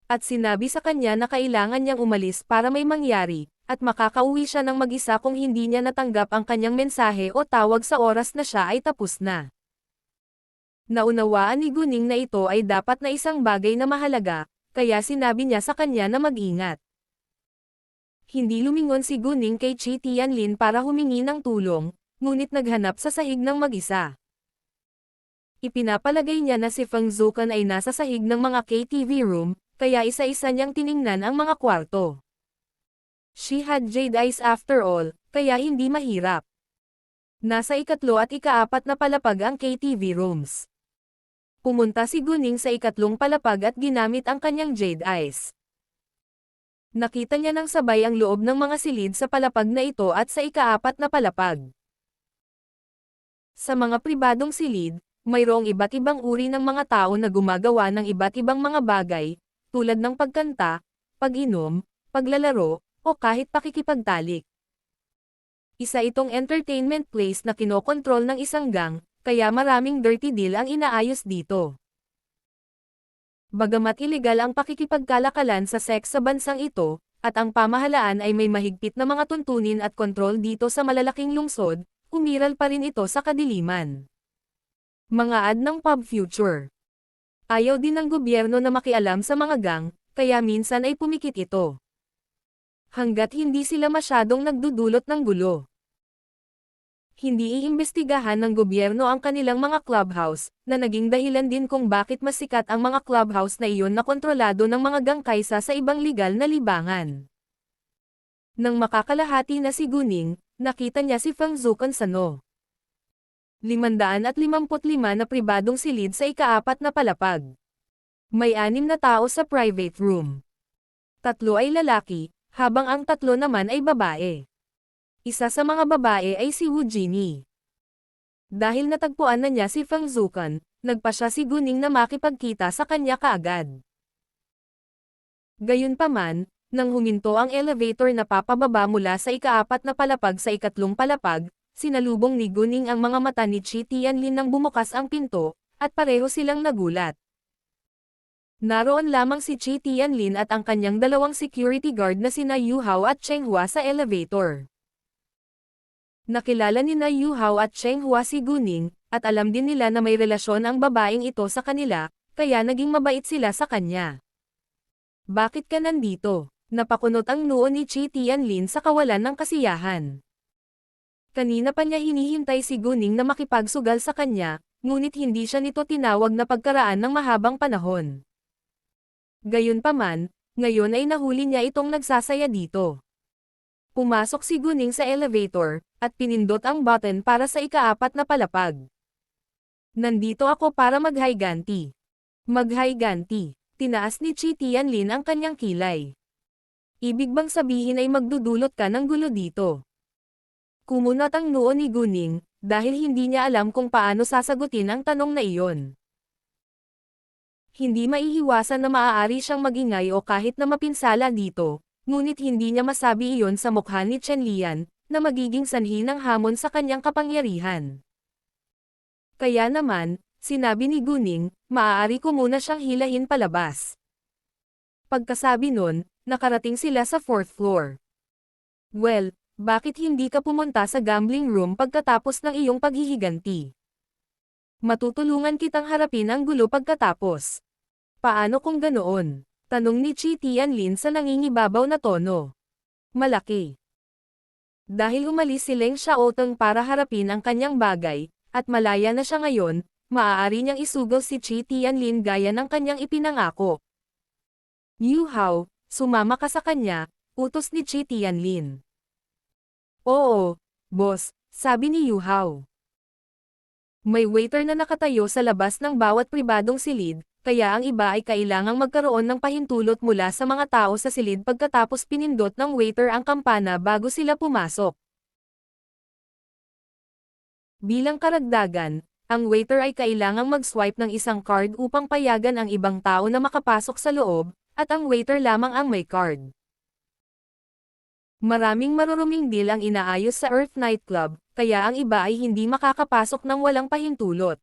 At sinabi sa kanya na kailangan niyang umalis para may mangyari, at makakauwi siya ng mag-isa kung hindi niya natanggap ang kanyang mensahe o tawag sa oras na siya ay tapos na. Naunawaan ni Guning na ito ay dapat na isang bagay na mahalaga, kaya sinabi niya sa kanya na mag-ingat. Hindi lumingon si Guning kay Chi Tianlin para humingi ng tulong, ngunit naghanap sa sahig ng mag-isa. Ipinapalagay niya na si Feng Zukan ay nasa sahig ng mga KTV room, kaya isa-isa niyang tiningnan ang mga kwarto. She had jade eyes after all, kaya hindi mahirap. Nasa 3 at 4 na palapag ang KTV rooms. Pumunta si Guning sa 3 palapag at ginamit ang kanyang jade eyes. Nakita niya ng sabay ang loob ng mga silid sa palapag na ito at sa 4 na palapag. Sa mga pribadong silid, mayroong iba't ibang uri ng mga tao na gumagawa ng iba't ibang mga bagay, tulad ng pagkanta, pag-inom, paglalaro, o kahit pakikipagtalik. Isa itong entertainment place na kinokontrol ng isang gang, kaya maraming dirty deal ang inaayos dito. Bagamat ilegal ang pakikipagkalakalan sa seks sa bansang ito, at ang pamahalaan ay may mahigpit na mga tuntunin at kontrol dito sa malalaking lungsod, umiral pa rin ito sa kadiliman. Mga ad ng pub future. Ayaw din ng gobyerno na makialam sa mga gang, kaya minsan ay pumikit ito. Hanggat hindi sila masyadong nagdudulot ng gulo. Hindi iimbestigahan ng gobyerno ang kanilang mga clubhouse, na naging dahilan din kung bakit mas sikat ang mga clubhouse na iyon na kontrolado ng mga gang kaysa sa ibang legal na libangan. Nang makakalahati na si Guning, nakita niya si Feng Zukan sa No. 555 na pribadong silid sa 4 na palapag. May 6 na tao sa private room. 3 ay lalaki, habang ang 3 naman ay babae. Isa sa mga babae ay si Wu Jini. Dahil natagpuan na niya si Feng Zukan, nagpa siya si Guning na makipagkita sa kanya kaagad. Gayunpaman, nang huminto ang elevator na papababa mula sa 4 na palapag sa 3 palapag, sinalubong ni Guning ang mga mata ni Chi Tianlin nang bumukas ang pinto, at pareho silang nagulat. Naroon lamang si Chi Tianlin at ang kanyang 2 security guard na sina Yu Hao at Cheng Hua sa elevator. Nakilala ni na Yu Hao at Cheng Hua si Guning, at alam din nila na may relasyon ang babaeng ito sa kanila, kaya naging mabait sila sa kanya. Bakit ka nandito? Napakunot ang noo ni Chi Tianlin sa kawalan ng kasiyahan. Kanina pa niya hinihintay si Guning na makipagsugal sa kanya, ngunit hindi siya nito tinawag na pagkaraan ng mahabang panahon. Gayunpaman, ngayon ay nahuli niya itong nagsasaya dito. Pumasok si Guning sa elevator, at pinindot ang button para sa 4 na palapag. Nandito ako para mag-higanti. Mag-higanti. Tinaas ni Chi Tianlin ang kanyang kilay. Ibig bang sabihin ay magdudulot ka ng gulo dito? Kumunat ang noo ni Guning, dahil hindi niya alam kung paano sasagutin ang tanong na iyon. Hindi maiiwasan na maaari siyang magingay o kahit na mapinsala dito, ngunit hindi niya masabi iyon sa mukha ni Chen Lian, na magiging sanhi ng hamon sa kanyang kapangyarihan. Kaya naman, sinabi ni Guning, maaari ko muna siyang hilahin palabas. Pagkasabi nun, nakarating sila sa 4th floor. Well, bakit hindi ka pumunta sa gambling room pagkatapos ng iyong paghihiganti? Matutulungan kitang harapin ang gulo pagkatapos. Paano kung ganoon? Tanong ni Chi Tianlin sa nangingibabaw na tono. Malaki. Dahil umalis si Leng Xiaotong para harapin ang kanyang bagay, at malaya na siya ngayon, maaari niyang isugaw si Chi Tianlin gaya ng kanyang ipinangako. Yu Hao, sumama ka sa kanya, utos ni Chi Tianlin. Oo, boss, sabi ni Yu Hao. May waiter na nakatayo sa labas ng bawat pribadong silid, kaya ang iba ay kailangang magkaroon ng pahintulot mula sa mga tao sa silid pagkatapos pinindot ng waiter ang kampana bago sila pumasok. Bilang karagdagan, ang waiter ay kailangang mag-swipe ng isang card upang payagan ang ibang tao na makapasok sa loob, at ang waiter lamang ang may card. Maraming maruruming deal ang inaayos sa Earth Nightclub, kaya ang iba ay hindi makakapasok ng walang pahintulot.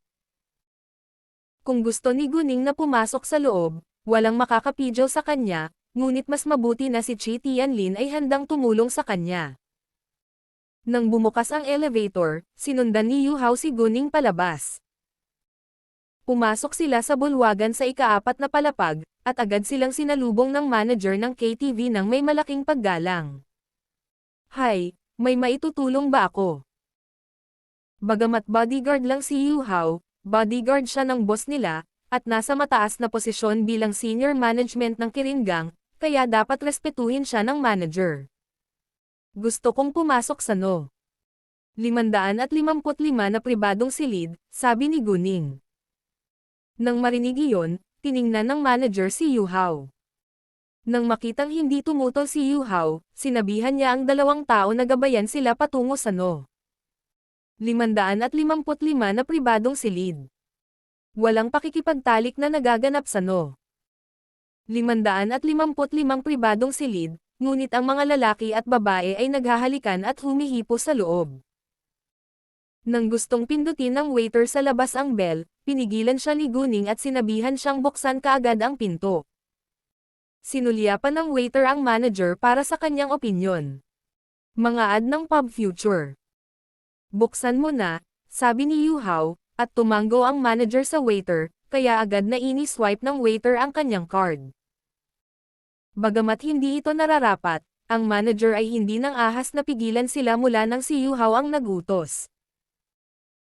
Kung gusto ni Guning na pumasok sa loob, walang makakapidyo sa kanya, ngunit mas mabuti na si Chi Tianlin ay handang tumulong sa kanya. Nang bumukas ang elevator, sinundan ni Yu Hao si Guning palabas. Pumasok sila sa bulwagan sa ika-4 na palapag, at agad silang sinalubong ng manager ng KTV nang may malaking paggalang. Hi, may maitutulong ba ako? Bagamat bodyguard lang si Yu Hao, bodyguard siya ng boss nila, at nasa mataas na posisyon bilang senior management ng Kiringang, kaya dapat respetuhin siya ng manager. Gusto kong pumasok sa No. 555 na pribadong silid, sabi ni Guning. Nang marinig iyon, tiningnan ng manager si Yu Hao. Nang makitang hindi tumutol si Yu Hao, sinabihan niya ang 2 tao na gabayan sila patungo sa No. 555 na pribadong silid. Walang pakikipagtalik na nagaganap sa No. 555 pribadong silid, ngunit ang mga lalaki at babae ay naghahalikan at humihipo sa loob. Nang gustong pindutin ng waiter sa labas ang bell, pinigilan siya ni Guning at sinabihan siyang buksan kaagad ang pinto. Sinulyapan ng waiter ang manager para sa kanyang opinyon. Mga ad ng pub future. Buksan mo na, sabi ni Yu Hao, at tumanggo ang manager sa waiter, kaya agad na ini-swipe ng waiter ang kanyang card. Bagamat hindi ito nararapat, ang manager ay hindi nang ahas na pigilan sila mula nang si Yu Hao ang nagutos.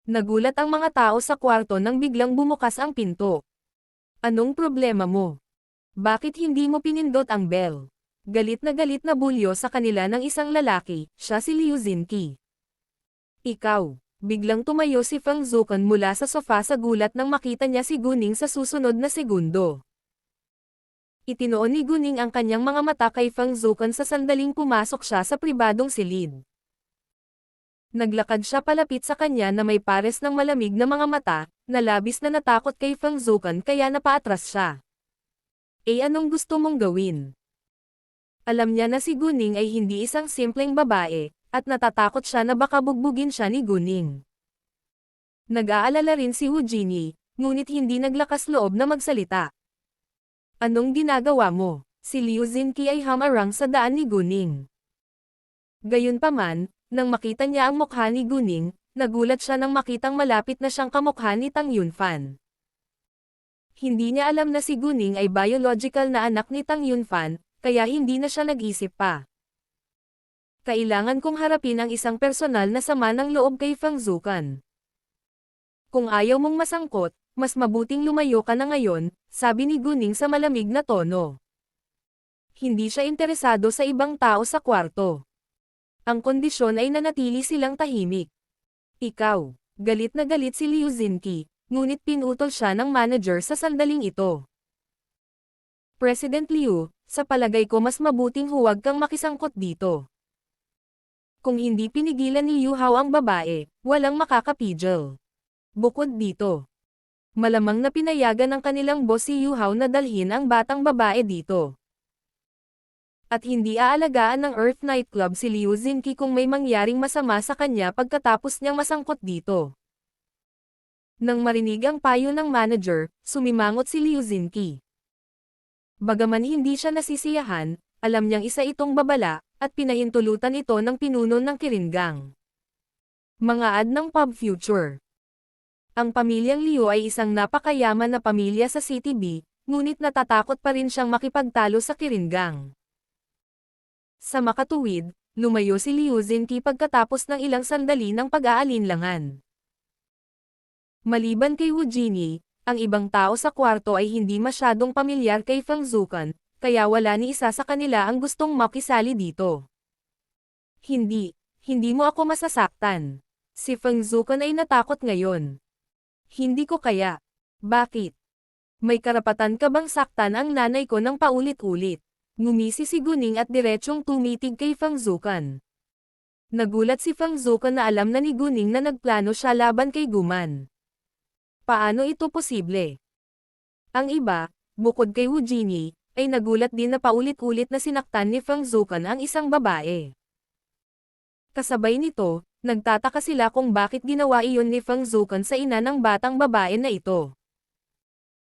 Nagulat ang mga tao sa kwarto nang biglang bumukas ang pinto. Anong problema mo? Bakit hindi mo pinindot ang bell? Galit na bulyo sa kanila ng isang lalaki, siya si Liu Zinqi. Ikaw. Biglang tumayo si Feng Zukan mula sa sofa sa gulat nang makita niya si Guning sa susunod na segundo. Itinoon ni Guning ang kanyang mga mata kay Feng Zukan sa sandaling pumasok siya sa pribadong silid. Naglakad siya palapit sa kanya na may pares ng malamig na mga mata, na labis na natakot kay Feng Zukan kaya napaatras siya. Anong gusto mong gawin? Alam niya na si Guning ay hindi isang simpleng babae, at natatakot siya na baka bugbugin siya ni Guning. Nag-aalala rin si Wu Jinyi, ngunit hindi naglakas loob na magsalita. Anong ginagawa mo? Si Liu Zinqi ay hamarang sa daan ni Guning. Gayunpaman, nang makita niya ang mukha ni Guning, nagulat siya nang makitang malapit na siyang kamukha ni Tang Yunfan. Hindi niya alam na si Guning ay biological na anak ni Tang Yunfan, kaya hindi na siya nag-isip pa. Kailangan kong harapin ang isang personal na sama ng loob kay Feng Zukan. Kung ayaw mong masangkot, mas mabuting lumayo ka na ngayon, sabi ni Guning sa malamig na tono. Hindi siya interesado sa ibang tao sa kwarto. Ang kondisyon ay nanatili silang tahimik. Ikaw. Galit na galit si Liu Zinqi, ngunit pinutol siya ng manager sa sandaling ito. President Liu, sa palagay ko mas mabuting huwag kang makisangkot dito. Kung hindi pinigilan ni Yu Hao ang babae, walang makakapigil. Bukod dito, malamang na pinayagan ng kanilang boss si Yu Hao na dalhin ang batang babae dito. At hindi aalagaan ng Earth Nightclub si Liu Zinqi kung may mangyaring masama sa kanya pagkatapos niyang masangkot dito. Nang marinig ang payo ng manager, sumimangot si Liu Zinqi. Bagaman hindi siya nasisiyahan, alam niyang isa itong babala, at pinahintulutan ito ng pinuno ng Kiringang. Mga ad ng pub future. Ang pamilyang Liu ay isang napakayaman na pamilya sa City B, ngunit natatakot pa rin siyang makipagtalo sa Kiringang. Sa makatuwid, lumayo si Liu Zinqi pagkatapos ng ilang sandali ng pag-aalinlangan. Maliban kay Wu Jini, ang ibang tao sa kwarto ay hindi masyadong pamilyar kay Feng Zukan, kaya wala ni isa sa kanila ang gustong makisali dito. Hindi mo ako masasaktan. Si Feng Zukan ay natakot ngayon. Hindi ko kaya. Bakit? May karapatan ka bang saktan ang nanay ko ng paulit-ulit? Ngumisi si Guning at diretsyong tumitig kay Feng Zukan. Nagulat si Feng Zukan na alam na ni Guning na nagplano siya laban kay Guman. Paano ito posible? Ang iba, bukod kay Wu Jini, ay nagulat din na paulit-ulit na sinaktan ni Feng Zukan ang isang babae. Kasabay nito, nagtataka sila kung bakit ginawa iyon ni Feng Zukan sa ina ng batang babae na ito.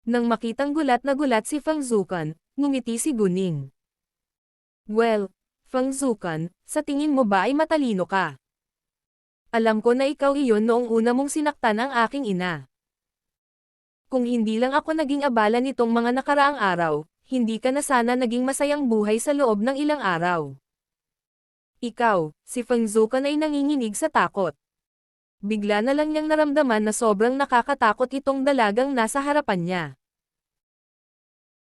Nang makitang gulat na gulat si Feng Zukan, ngumiti si Guning. Well, Feng Zukan, sa tingin mo ba ay matalino ka? Alam ko na ikaw iyon noong una mong sinaktan ang aking ina. Kung hindi lang ako naging abala nitong mga nakaraang araw, hindi ka na sana naging masayang buhay sa loob ng ilang araw. Ikaw, si Feng Zukan ay nanginginig sa takot. Bigla na lang niyang naramdaman na sobrang nakakatakot itong dalagang nasa harapan niya.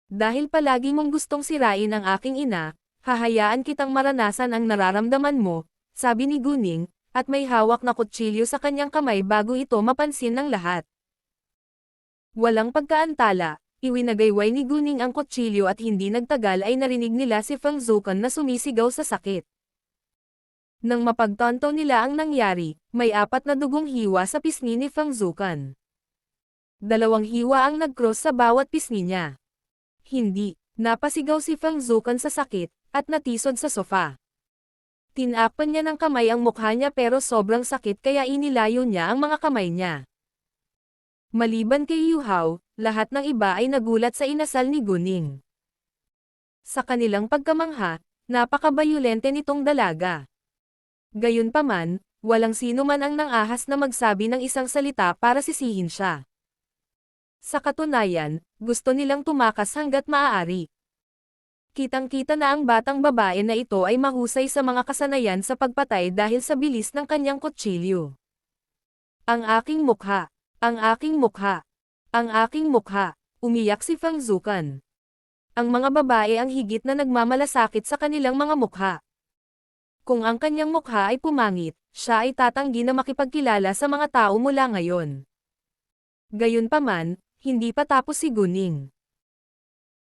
Dahil palagi mong gustong sirain ang aking ina, hahayaan kitang maranasan ang nararamdaman mo, sabi ni Guning, at may hawak na kutsilyo sa kanyang kamay bago ito mapansin ng lahat. Walang pagkaantala, iwinagayway ni Guning ang kutsilyo at hindi nagtagal ay narinig nila si Feng Zukan na sumisigaw sa sakit. Nang mapagtanto nila ang nangyari, may 4 na dugong hiwa sa pisngi ni Feng Zukan. 2 hiwa ang nag-cross sa bawat pisngi niya. Hindi, napasigaw si Feng Zukan sa sakit, at natisod sa sofa. Tinakpan niya ng kamay ang mukha niya pero sobrang sakit kaya inilayo niya ang mga kamay niya. Maliban kay Yu Hao, lahat ng iba ay nagulat sa inasal ni Guning. Sa kanilang pagkamangha, napakabayolente nitong dalaga. Gayunpaman, walang sino man ang nangahas na magsabi ng isang salita para sisihin siya. Sa katunayan, gusto nilang tumakas hanggat maaari. Kitang-kita na ang batang babae na ito ay mahusay sa mga kasanayan sa pagpatay dahil sa bilis ng kanyang kutsilyo. Ang aking mukha. Ang aking mukha. Ang aking mukha. Umiyak si Feng Zukan. Ang mga babae ang higit na nagmamalasakit sa kanilang mga mukha. Kung ang kanyang mukha ay pumangit, siya ay tatanggi na makipagkilala sa mga tao mula ngayon. Gayunpaman, hindi pa tapos si Guning.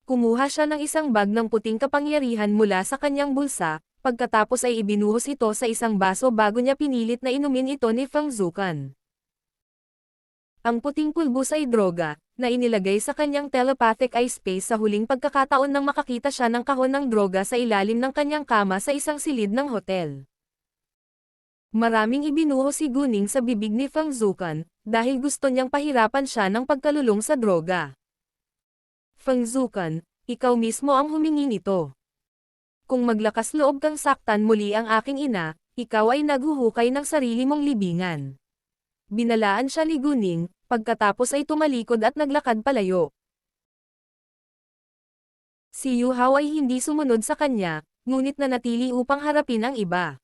Kumuha siya ng isang bag ng puting kapangyarihan mula sa kanyang bulsa, pagkatapos ay ibinuhos ito sa isang baso bago niya pinilit na inumin ito ni Feng Zukan. Ang puting pulbos ay droga, na inilagay sa kanyang telepathic eye space sa huling pagkakataon nang makakita siya ng kahon ng droga sa ilalim ng kanyang kama sa isang silid ng hotel. Maraming ibinuhos si Guning sa bibig ni Feng Zukan, dahil gusto niyang pahirapan siya ng pagkalulong sa droga. Feng Zukan, ikaw mismo ang humingi nito. Kung maglakas loob kang saktan muli ang aking ina, ikaw ay naghuhukay ng sarili mong libingan. Binalaan siya ni Guning, pagkatapos ay tumalikod at naglakad palayo. Si Yu Hao ay hindi sumunod sa kanya, ngunit nanatili upang harapin ang iba.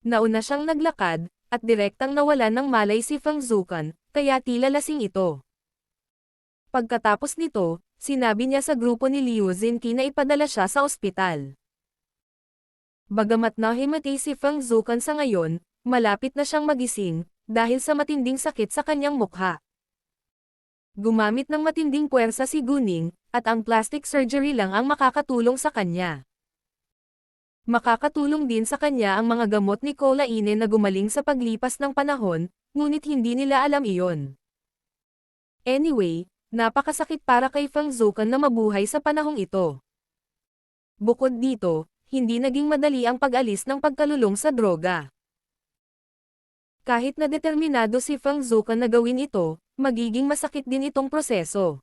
Nauna siyang naglakad, at direktang nawalan ng malay si Feng Zukan, kaya tila lasing ito. Pagkatapos nito, sinabi niya sa grupo ni Liu Zinqi na ipadala siya sa ospital. Bagamat nahimatay si Feng Zukan sa ngayon, malapit na siyang magising, dahil sa matinding sakit sa kanyang mukha. Gumamit ng matinding puwersa si Guning, at ang plastic surgery lang ang makakatulong sa kanya. Makakatulong din sa kanya ang mga gamot ni Colaine na gumaling sa paglipas ng panahon, ngunit hindi nila alam iyon. Anyway, napakasakit para kay Fang Zukan na mabuhay sa panahong ito. Bukod dito, hindi naging madali ang pag-alis ng pagkalulong sa droga. Kahit na determinado si Fang Zukan na gawin ito, magiging masakit din itong proseso.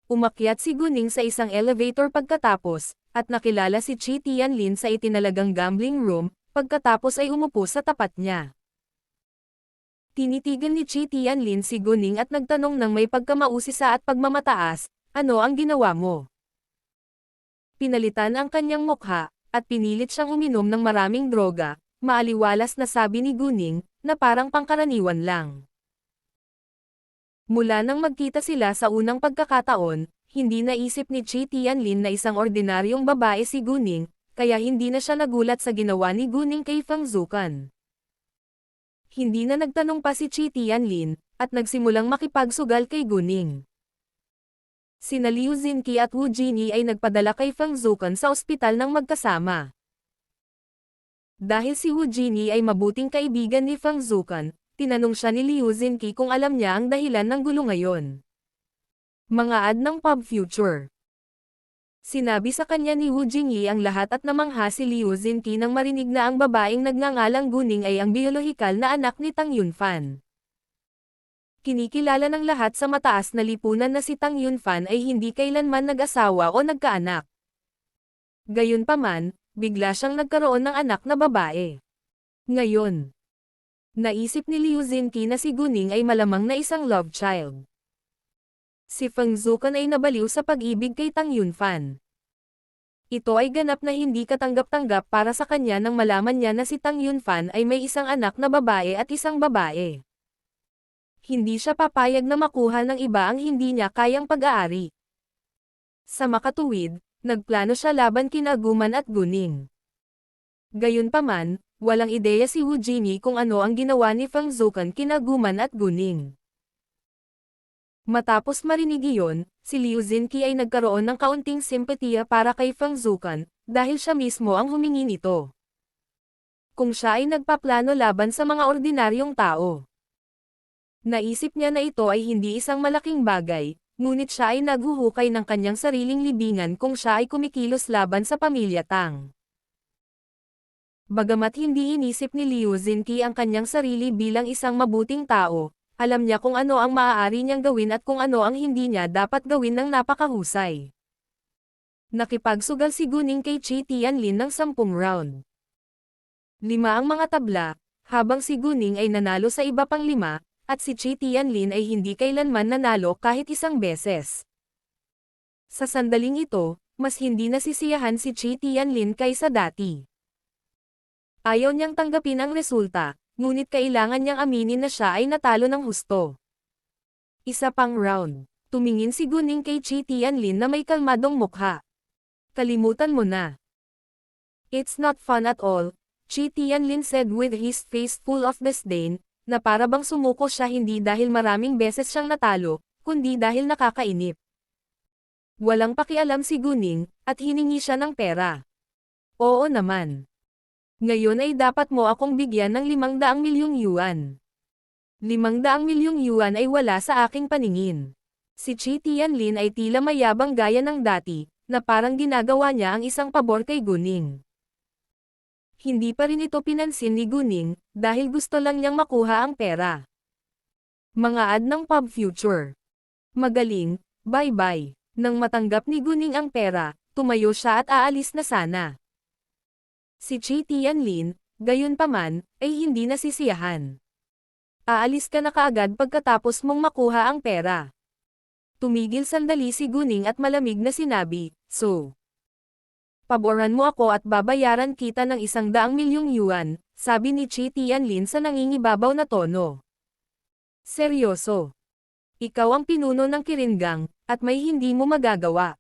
Umakyat si Guning sa isang elevator pagkatapos, at nakilala si Chi Tianlin sa itinalagang gambling room, pagkatapos ay umupo sa tapat niya. Tinitigan ni Chi Tianlin si Guning at nagtanong ng may pagkamausisa at pagmamataas, ano ang ginawa mo? Pinalitan ang kanyang mukha, at pinilit siyang uminom ng maraming droga, maaliwalas na sabi ni Guning, na parang pangkaraniwan lang. Mula nang magkita sila sa unang pagkakataon, hindi naisip ni Chi Tianlin na isang ordinaryong babae si Guning, kaya hindi na siya nagulat sa ginawa ni Guning kay Fang Zukan. Hindi na nagtanong pa si Chi Tianlin, at nagsimulang makipagsugal kay Guning. Sina Liu Zinqi at Wu Jinyi ay nagpadala kay Fang Zukan sa ospital ng magkasama. Dahil si Wu Jinyi ay mabuting kaibigan ni Fang Zukan, tinanong siya ni Liu Zinqi kung alam niya ang dahilan ng gulo ngayon. Mga ad ng Pub Future. Sinabi sa kanya ni Wu Jinyi ang lahat at namangha si Liu Zinqi nang marinig na ang babaeng nagngangalang Guning ay ang biolohikal na anak ni Tang Yunfan. Kinikilala ng lahat sa mataas na lipunan na si Tang Yunfan ay hindi kailanman nag-asawa o nagkaanak. Gayunpaman, bigla siyang nagkaroon ng anak na babae. Ngayon, naisip ni Liu Zinqi na si Guning ay malamang na isang love child. Si Fang Zukan ay nabaliw sa pag-ibig kay Tang Yunfan. Ito ay ganap na hindi katanggap-tanggap para sa kanya nang malaman niya na si Tang Yunfan ay may isang anak na babae at isang babae. Hindi siya papayag na makuha ng iba ang hindi niya kayang pag-aari. Sa makatuwid, nagplano siya laban kina Guman at Guning. Gayunpaman, walang ideya si Wu Jinyi kung ano ang ginawa ni Fang Zukan kina Guman at Guning. Matapos marinig iyon, si Liu Zinqi ay nagkaroon ng kaunting simpatiya para kay Fang Zukan, dahil siya mismo ang humingi nito. Kung siya ay nagpaplano laban sa mga ordinaryong tao. Naisip niya na ito ay hindi isang malaking bagay, ngunit siya ay naghuhukay ng kanyang sariling libingan kung siya ay kumikilos laban sa pamilya Tang. Bagamat hindi inisip ni Liu Zinqi ang kanyang sarili bilang isang mabuting tao, alam niya kung ano ang maaari niyang gawin at kung ano ang hindi niya dapat gawin ng napakahusay. Nakipagsugal si Guning kay Chi Tianlin ng 10 round. 5 ang mga tabla, habang si Guning ay nanalo sa iba pang 5, at si Chi Tianlin ay hindi kailanman nanalo kahit isang beses. Sa sandaling ito, mas hindi nasisiyahan si Chi Tianlin kaysa dati. Ayaw niyang tanggapin ang resulta, ngunit kailangan niyang aminin na siya ay natalo ng husto. Isa pang round. Tumingin si Guning kay Chi Tianlin na may kalmadong mukha. Kalimutan mo na. It's not fun at all, Chi Tianlin said with his face full of disdain, na para bang sumuko siya hindi dahil maraming beses siyang natalo, kundi dahil nakakainip. Walang pakialam si Guning, at hiningi siya ng pera. Oo naman. Ngayon ay dapat mo akong bigyan ng 500 milyong yuan. 500 milyong yuan ay wala sa aking paningin. Si Chi Tianlin ay tila mayabang gaya ng dati, na parang ginagawa niya ang isang pabor kay Guning. Hindi pa rin ito pinansin ni Guning, dahil gusto lang niyang makuha ang pera. Mga ad ng Pub Future. Magaling, bye-bye. Nang matanggap ni Guning ang pera, tumayo siya at aalis na sana. Si Chi Tianlin, gayunpaman, ay hindi nasisiyahan. Aalis ka na kaagad pagkatapos mong makuha ang pera. Tumigil sandali si Guning at malamig na sinabi, so. Paboran mo ako at babayaran kita ng 100 milyong yuan, sabi ni Chi Tianlin sa nangingibabaw na tono. Seryoso. Ikaw ang pinuno ng Kiringang, at may hindi mo magagawa.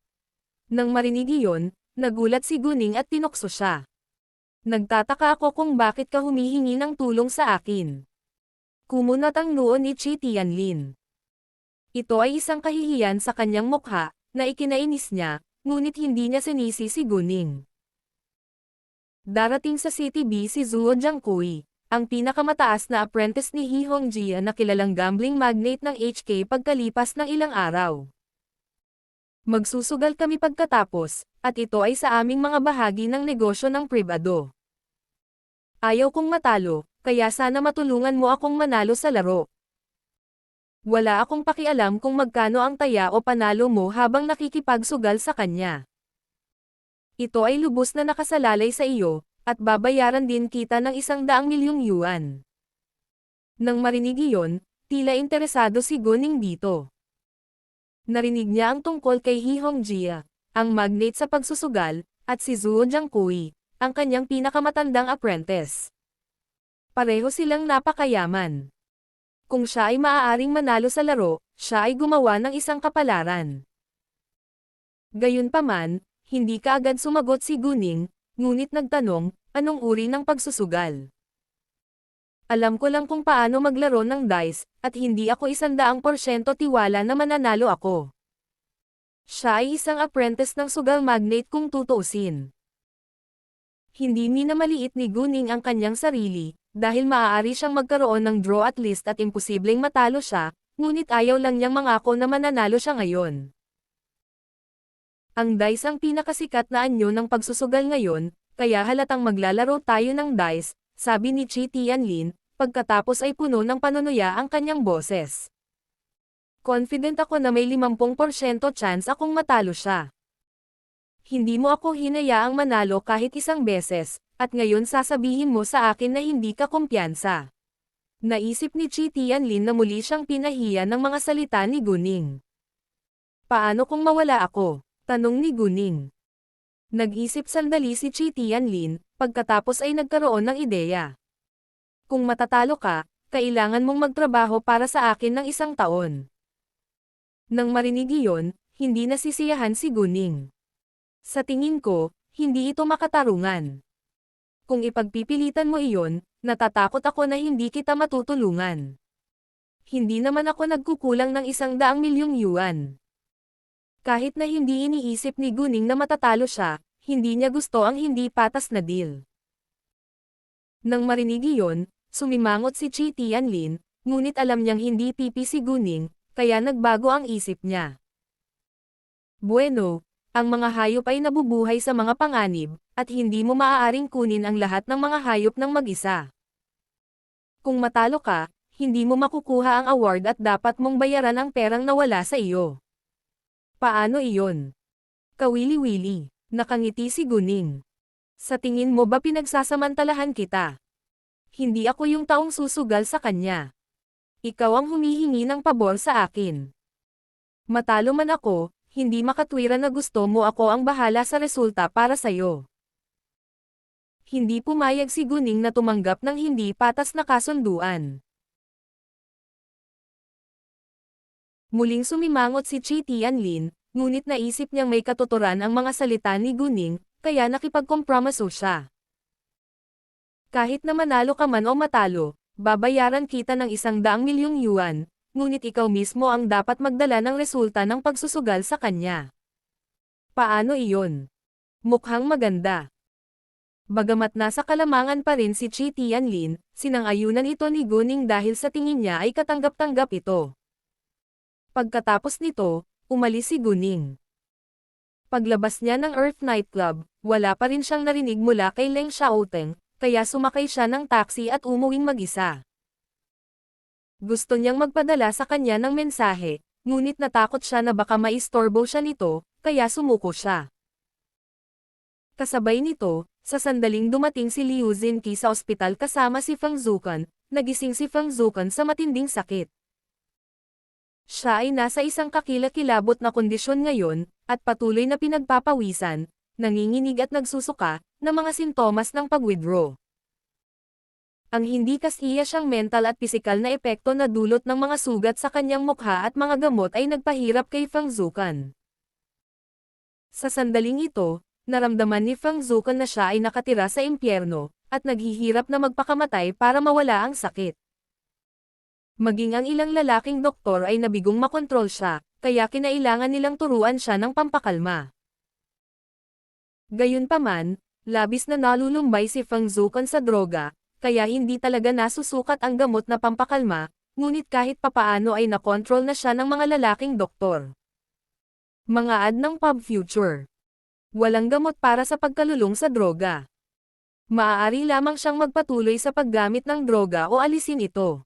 Nang marinig iyon, nagulat si Guning at tinokso siya. Nagtataka ako kung bakit ka humihingi ng tulong sa akin. Kumunat ang noo ni Chi Tianlin. Ito ay isang kahihiyan sa kanyang mukha, na ikinainis niya, ngunit hindi niya sinisi si Guning. Darating sa City B si Zuo Jiangkui, ang pinakamataas na apprentice ni He Hongjia na kilalang gambling magnate ng HK pagkalipas ng ilang araw. Magsusugal kami pagkatapos, at ito ay sa aming mga bahagi ng negosyo ng pribado. Ayaw kong matalo, kaya sana matulungan mo akong manalo sa laro. Wala akong pakialam kung magkano ang taya o panalo mo habang nakikipagsugal sa kanya. Ito ay lubos na nakasalalay sa iyo, at babayaran din kita ng 100,000,000 yuan. Nang marinig iyon, tila interesado si Guning dito. Narinig niya ang tungkol kay He Hongjia, ang magnate sa pagsusugal, at si Zuo Jiangkui, ang kanyang pinakamatandang apprentice. Pareho silang napakayaman. Kung siya ay maaaring manalo sa laro, siya ay gumawa ng isang kapalaran. Gayunpaman, hindi kaagad sumagot si Guning, ngunit nagtanong, anong uri ng pagsusugal? Alam ko lang kung paano maglaro ng dice, at hindi ako 100% tiwala na mananalo ako. Siya ay isang apprentice ng sugal magnate kung tutuusin. Hindi minamaliit ni Guning ang kanyang sarili, dahil maaari siyang magkaroon ng draw at least at imposibleng matalo siya, ngunit ayaw lang niyang mangako na mananalo siya ngayon. Ang dice ang pinakasikat na anyo ng pagsusugal ngayon, kaya halatang maglalaro tayo ng dice, sabi ni Chi Tianlin, pagkatapos ay puno ng panunuya ang kanyang boses. Confident ako na may 50% chance akong matalo siya. Hindi mo ako hinayaang manalo kahit isang beses, at ngayon sasabihin mo sa akin na hindi ka kumpiyansa. Naisip ni Chi Tianlin na muli siyang pinahiya ng mga salita ni Guning. Paano kung mawala ako? Tanong ni Guning. Nag-isip sandali si Chi Tianlin, pagkatapos ay nagkaroon ng ideya. Kung matatalo ka, kailangan mong magtrabaho para sa akin ng 1 taon. Nang marinig iyon, hindi nasisiyahan si Guning. Sa tingin ko, hindi ito makatarungan. Kung ipagpipilitan mo iyon, natatakot ako na hindi kita matutulungan. Hindi naman ako nagkukulang ng 100,000,000 yuan. Kahit na hindi iniisip ni Guning na matatalo siya, hindi niya gusto ang hindi patas na deal. Nang marinig iyon, sumimangot si Chi Tianlin, ngunit alam niyang hindi pipi si Guning, kaya nagbago ang isip niya. Bueno, ang mga hayop ay nabubuhay sa mga panganib, at hindi mo maaaring kunin ang lahat ng mga hayop ng mag-isa. Kung matalo ka, hindi mo makukuha ang award at dapat mong bayaran ang perang nawala sa iyo. Paano iyon? Kawili-wili, nakangiti si Guning. Sa tingin mo ba pinagsasamantalahan kita? Hindi ako yung taong susugal sa kanya. Ikaw ang humihingi ng pabor sa akin. Matalo man ako, hindi makatwiran na gusto mo ako ang bahala sa resulta para sa'yo. Hindi pumayag si Guning na tumanggap ng hindi patas na kasunduan. Muling sumimangot si Chi Tianlin, ngunit naisip niyang may katuturan ang mga salita ni Guning, kaya nakipagkompromiso siya. Kahit na manalo ka man o matalo, babayaran kita ng 100,000,000 yuan, ngunit ikaw mismo ang dapat magdala ng resulta ng pagsusugal sa kanya. Paano iyon? Mukhang maganda. Bagamat nasa kalamangan pa rin si Chi Tianlin, sinang-ayunan ito ni Guning dahil sa tingin niya ay katanggap-tanggap ito. Pagkatapos nito, umalis si Guning. Paglabas niya ng Earth Nightclub, wala pa rin siyang narinig mula kay Leng Xiaoteng, kaya sumakay siya ng taxi at umuwing mag-isa. Gusto niyang magpadala sa kanya ng mensahe, ngunit natakot siya na baka maistorbo siya nito, kaya sumuko siya. Kasabay nito, sa sandaling dumating si Liu Zinqi sa ospital kasama si Feng Zukan, nagising si Feng Zukan sa matinding sakit. Siya ay nasa isang kakilakilabot na kondisyon ngayon, at patuloy na pinagpapawisan, nanginginig at nagsusuka, ng mga sintomas ng pag-withdraw. Ang hindi kasiya siyang mental at pisikal na epekto na dulot ng mga sugat sa kanyang mukha at mga gamot ay nagpahirap kay Feng Zukan. Sa sandaling ito, naramdaman ni Feng Zukan na siya ay nakatira sa impyerno, at naghihirap na magpakamatay para mawala ang sakit. Maging ang ilang lalaking doktor ay nabigong makontrol siya, kaya kinailangan nilang turuan siya ng pampakalma. Gayunpaman, labis na nalulumbay si Feng Zukan sa droga, kaya hindi talaga nasusukat ang gamot na pampakalma, ngunit kahit papaano ay nakontrol na siya ng mga lalaking doktor. Mga ad ng Pub Future. Walang gamot para sa pagkalulong sa droga. Maaari lamang siyang magpatuloy sa paggamit ng droga o alisin ito.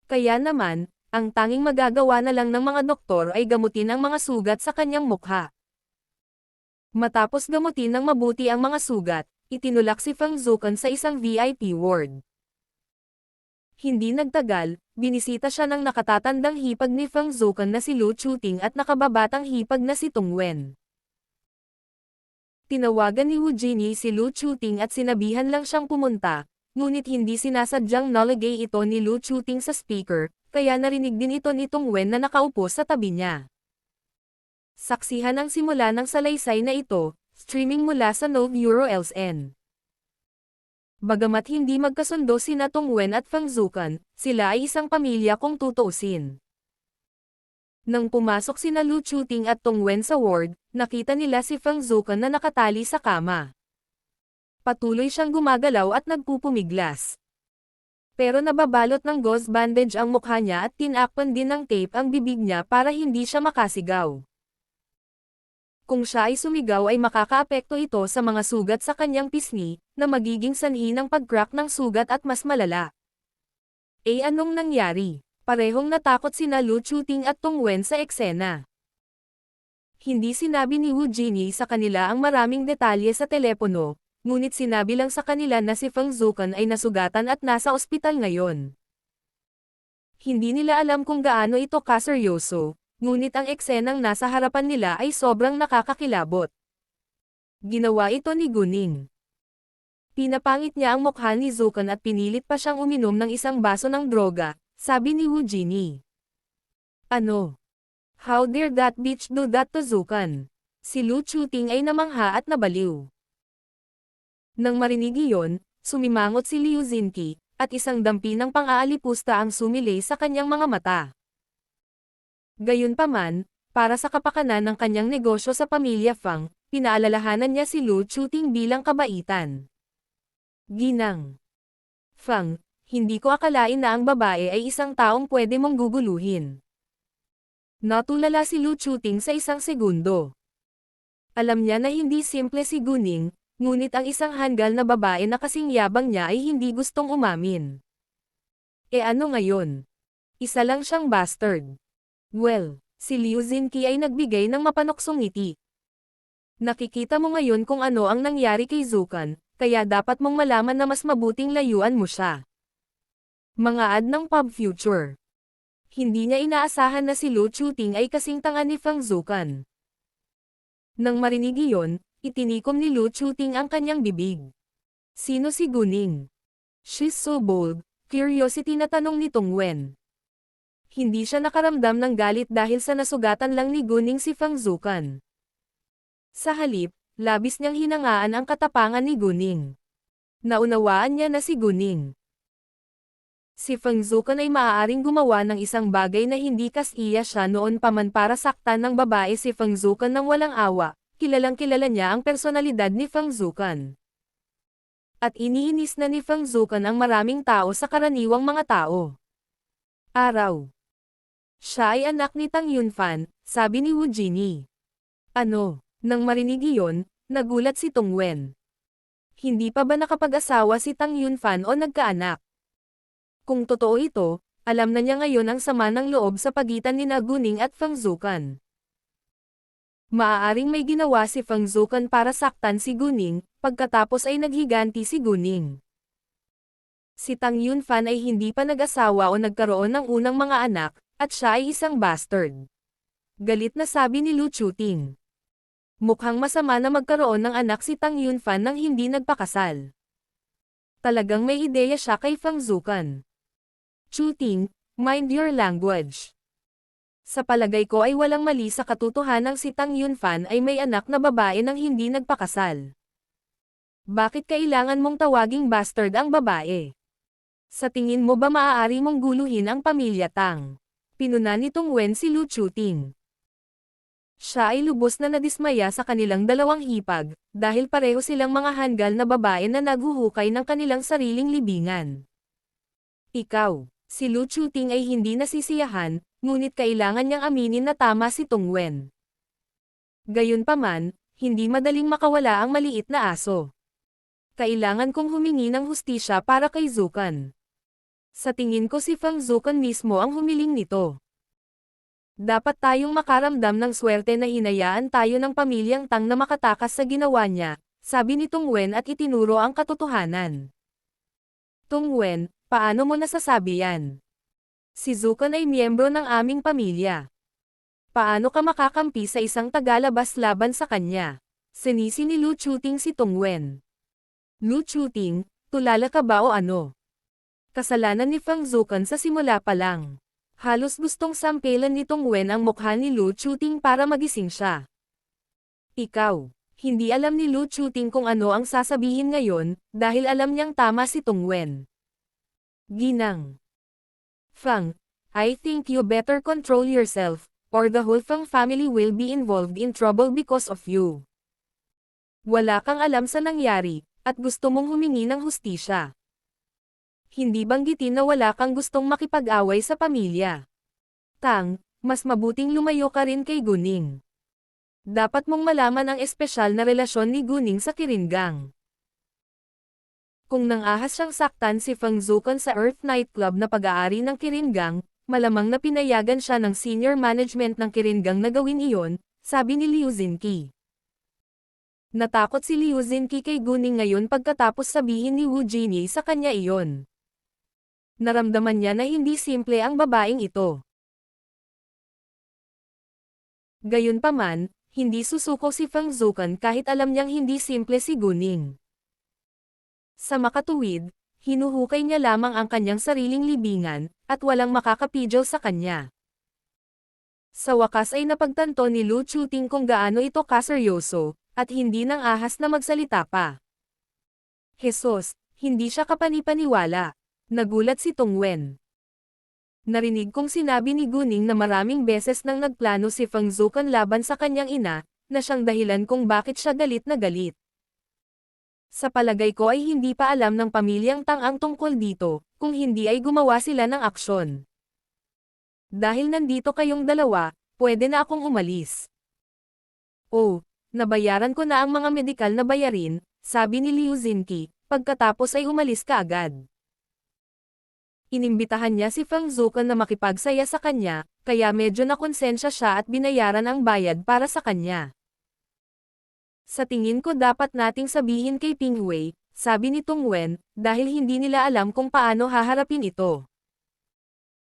Kaya naman, ang tanging magagawa na lang ng mga doktor ay gamutin ang mga sugat sa kanyang mukha. Matapos gamutin ng mabuti ang mga sugat, itinulak si Feng Zukan sa isang VIP ward. Hindi nagtagal, binisita siya ng nakatatandang hipag ni Feng Zukan na si Lu Chuting at nakababatang hipag na si Tung Wen. Tinawagan ni Wu Jinyi si Lu Chuting at sinabihan lang siyang pumunta, ngunit hindi sinasadyang nalagay ito ni Lu Chuting sa speaker, kaya narinig din ito ni Tung Wen na nakaupo sa tabi niya. Saksihan ang simula ng salaysay na ito, streaming mula sa Nove Euro LSN. Bagamat hindi magkasundo sina Tung Wen at Feng Zukan, sila ay isang pamilya kung tutuusin. Nang pumasok sina Lu Chuting at Tung Wen sa ward, nakita nila si Feng Zukan na nakatali sa kama. Patuloy siyang gumagalaw at nagpupumiglas. Pero nababalot ng gauze bandage ang mukha niya at tinakpan din ng tape ang bibig niya para hindi siya makasigaw. Kung siya ay sumigaw ay makakaapekto ito sa mga sugat sa kanyang pisngi, na magiging sanhi ng pag-crack ng sugat at mas malala. Anong nangyari? Parehong natakot sina Lu Chuting at Tung Wen sa eksena. Hindi sinabi ni Wu Jinyi sa kanila ang maraming detalye sa telepono, ngunit sinabi lang sa kanila na si Feng Zukan ay nasugatan at nasa ospital ngayon. Hindi nila alam kung gaano ito kaseryoso, ngunit ang eksenang nasa harapan nila ay sobrang nakakakilabot. Ginawa ito ni Guning. Pinapangit niya ang mukha ni Zukan at pinilit pa siyang uminom ng isang baso ng droga, sabi ni Wu Jinyi. Ano? How dare that bitch do that to Zukan? Si Lu Chuting ay namangha at nabaliw. Nang marinig iyon, sumimangot si Liu Zinqi, at isang dampi ng pang-aalipusta ang sumilay sa kanyang mga mata. Gayunpaman, para sa kapakanan ng kanyang negosyo sa pamilya Fang, pinaalalahanan niya si Lu Chuting bilang kabaitan. Ginang. Fang, hindi ko akalain na ang babae ay isang taong pwede mong guguluhin. Natulala si Lu Chuting sa isang segundo. Alam niya na hindi simple si Guning, ngunit ang isang hanggal na babae na kasing yabang niya ay hindi gustong umamin. Ano ngayon? Isa lang siyang bastard. Well, si Liu Zinqi ay nagbigay ng mapanoksong ngiti. Nakikita mo ngayon kung ano ang nangyari kay Zukan, kaya dapat mong malaman na mas mabuting layuan mo siya. Mga ad ng Pub Future. Hindi niya inaasahan na si Lu Chuting ay kasing tanga ni Feng Zukan. Nang marinig iyon, itinikom ni Lu Chuting ang kanyang bibig. Sino si Guning? She's so bold, curiosity na tanong ni Tung Wen. Hindi siya nakaramdam ng galit dahil sa nasugatan lang ni Guning si Feng Zukan. Sa halip, labis niyang hinangaan ang katapangan ni Guning. Naunawaan niya na si Guning. Si Feng Zukan ay maaaring gumawa ng isang bagay na hindi kasiya siya noon pa man para saktan ng babae si Feng Zukan ng walang awa, kilalang kilala niya ang personalidad ni Feng Zukan. At iniinis na ni Feng Zukan ang maraming tao sa karaniwang mga tao. Araw. Siya ay anak ni Tang Yunfan, sabi ni Wu Jinyi. Ano? Nang marinig iyon, nagulat si Tung Wen. Hindi pa ba nakapag-asawa si Tang Yunfan o nagkaanak? Kung totoo ito, alam na niya ngayon ang sama ng loob sa pagitan ni Guning at Feng Zukan. Maaaring may ginawa si Feng Zukan para saktan si Guning, pagkatapos ay naghiganti si Guning. Si Tang Yunfan ay hindi pa nag-asawa o nagkaroon ng unang mga anak, at siya ay isang bastard. Galit na sabi ni Lu Chuting. Mukhang masama na magkaroon ng anak si Tang Yunfan nang hindi nagpakasal. Talagang may ideya siya kay Feng Zukan. Chuting, mind your language. Sa palagay ko ay walang mali sa katotohanang si Tang Yunfan ay may anak na babae nang hindi nagpakasal. Bakit kailangan mong tawaging bastard ang babae? Sa tingin mo ba maaari mong guluhin ang pamilya Tang? Pinuna ni Tongwen si Lu Chuting. Siya ay lubos na nadismaya sa kanilang dalawang hipag, dahil pareho silang mga hanggal na babae na naghuhukay ng kanilang sariling libingan. Ikaw, si Lu Chuting ay hindi nasisiyahan, ngunit kailangan niyang aminin na tama si Tongwen. Gayunpaman, hindi madaling makawala ang maliit na aso. Kailangan kong humingi ng hustisya para kay Zukan. Sa tingin ko si Fang Zukan mismo ang humiling nito. Dapat tayong makaramdam ng swerte na hinayaan tayo ng pamilyang Tang na makatakas sa ginawa niya, sabi ni Tongwen at itinuro ang katotohanan. Tongwen, paano mo nasasabi yan? Si Zukan ay miyembro ng aming pamilya. Paano ka makakampi sa isang tagalabas laban sa kanya? Sinisi ni Lu Chuting si Tongwen. Lu Chuting, tulala ka ba o ano? Kasalanan ni Fang Zukan sa simula pa lang. Halos gustong sampelan ni Tongwen ang mukha ni Lu Chuting para magising siya. Ikaw, hindi alam ni Lu Chuting kung ano ang sasabihin ngayon, dahil alam niyang tama si Tongwen. Ginang. Fang, I think you better control yourself, or the whole Fang family will be involved in trouble because of you. Wala kang alam sa nangyari, at gusto mong humingi ng hustisya. Hindi banggitin na wala kang gustong makipag-away sa pamilya. Tang, mas mabuting lumayo ka rin kay Guning. Dapat mong malaman ang espesyal na relasyon ni Guning sa Kiringang. Kung nang-ahas siyang saktan si Fang Zukan sa Earth Nightclub na pag-aari ng Kiringang, malamang na pinayagan siya ng senior management ng Kiringang na gawin iyon, sabi ni Liu Zinqi. Natakot si Liu Zinqi kay Guning ngayon pagkatapos sabihin ni Wu Jinyi sa kanya iyon. Naramdaman niya na hindi simple ang babaeng ito. Gayunpaman, hindi susuko si Fang Zukan kahit alam niyang hindi simple si Guning. Sa makatuwid, hinuhukay niya lamang ang kanyang sariling libingan, at walang makakapidyo sa kanya. Sa wakas ay napagtanto ni Lu Chuting kung gaano ito kaseryoso, at hindi nang ahas na magsalita pa. Jesus, hindi siya kapanipaniwala. Nagulat si Tongwen. Narinig kong sinabi ni Guning na maraming beses nang nagplano si Fang Zukan laban sa kanyang ina, na siyang dahilan kung bakit siya galit na galit. Sa palagay ko ay hindi pa alam ng pamilyang Tang ang tungkol dito, kung hindi ay gumawa sila ng aksyon. Dahil nandito kayong dalawa, pwede na akong umalis. Oh, nabayaran ko na ang mga medikal na bayarin, sabi ni Liu Zinqi, pagkatapos ay umalis ka agad. Inimbitahan niya si Fang Zukan na makipagsaya sa kanya, kaya medyo nakonsensya siya at binayaran ang bayad para sa kanya. Sa tingin ko dapat nating sabihin kay Pingwei, sabi ni Tongwen, dahil hindi nila alam kung paano haharapin ito.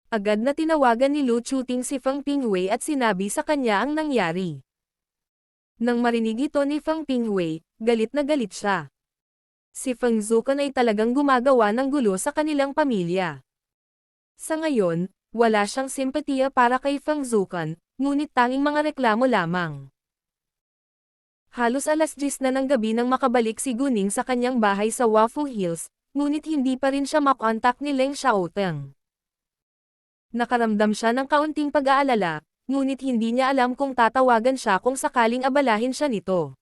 Agad na tinawagan ni Lu Chuting si Fang Pingwei at sinabi sa kanya ang nangyari. Nang marinig ito ni Fang Pingwei, galit na galit siya. Si Fang Zukan ay talagang gumagawa ng gulo sa kanilang pamilya. Sa ngayon, wala siyang simpatiya para kay Fang Zukan, ngunit tanging mga reklamo lamang. Halos alas 10 na ng gabi nang makabalik si Guning sa kanyang bahay sa Waffle Hills, ngunit hindi pa rin siya makontak ni Leng Xiaoteng. Nakaramdam siya ng kaunting pag-aalala, ngunit hindi niya alam kung tatawagan siya kung sakaling abalahin siya nito.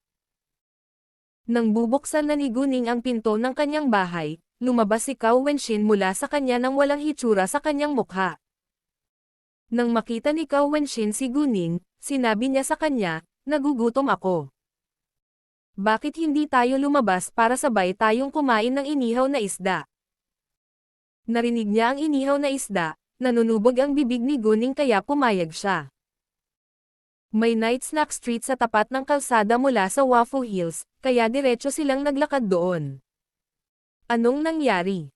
Nang bubuksan na ni Guning ang pinto ng kanyang bahay, lumabas si Cao Wenshin mula sa kanya nang walang hitsura sa kanyang mukha. Nang makita ni Cao Wenshin si Guning, sinabi niya sa kanya, nagugutom ako. Bakit hindi tayo lumabas para sabay tayong kumain ng inihaw na isda? Narinig niya ang inihaw na isda, nanunubog ang bibig ni Guning kaya pumayag siya. May night snack street sa tapat ng kalsada mula sa Waffle Hills, kaya diretso silang naglakad doon. Anong nangyari?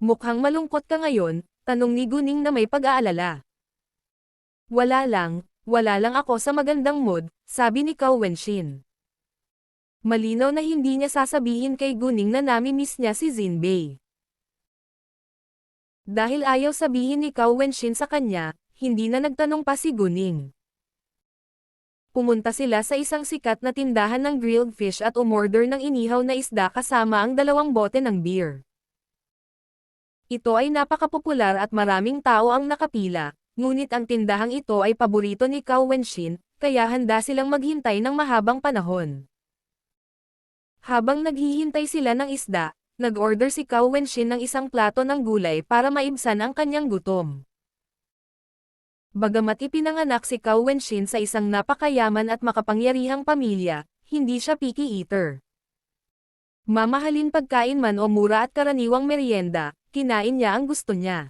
Mukhang malungkot ka ngayon, tanong ni Guning na may pag-aalala. Wala lang ako sa magandang mood, sabi ni Cao Wenshin. Malinaw na hindi niya sasabihin kay Guning na nami-miss niya si Jinbei. Dahil ayaw sabihin ni Cao Wenshin sa kanya, hindi na nagtanong pa si Guning. Pumunta sila sa isang sikat na tindahan ng grilled fish at umorder ng inihaw na isda kasama ang 2 bote ng beer. Ito ay napakapopular at maraming tao ang nakapila, ngunit ang tindahang ito ay paborito ni Cao Wenxin, kaya handa silang maghintay ng mahabang panahon. Habang naghihintay sila ng isda, nag-order si Cao Wenxin ng isang plato ng gulay para maibsan ang kanyang gutom. Bagamat ipinanganak si Cao Wenxin sa isang napakayaman at makapangyarihang pamilya, hindi siya picky eater. Mamahalin pagkain man o mura at karaniwang merienda, kinain niya ang gusto niya.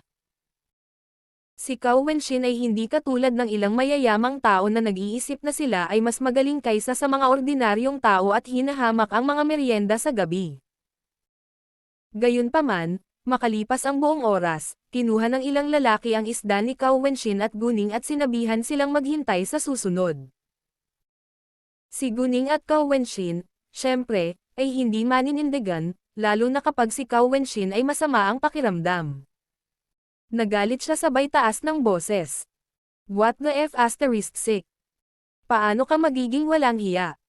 Si Cao Wenxin ay hindi katulad ng ilang mayayamang tao na nag-iisip na sila ay mas magaling kaysa sa mga ordinaryong tao at hinahamak ang mga merienda sa gabi. Gayunpaman, makalipas ang buong oras, kinuha ng ilang lalaki ang isda ni Cao Wenxin at Guning at sinabihan silang maghintay sa susunod. Si Guning at Cao Wenxin, syempre, ay hindi maninindigan, lalo na kapag si Cao Wenxin ay masama ang pakiramdam. Nagalit siya sabay taas ng boses. What the F***? Paano ka magiging walang hiya?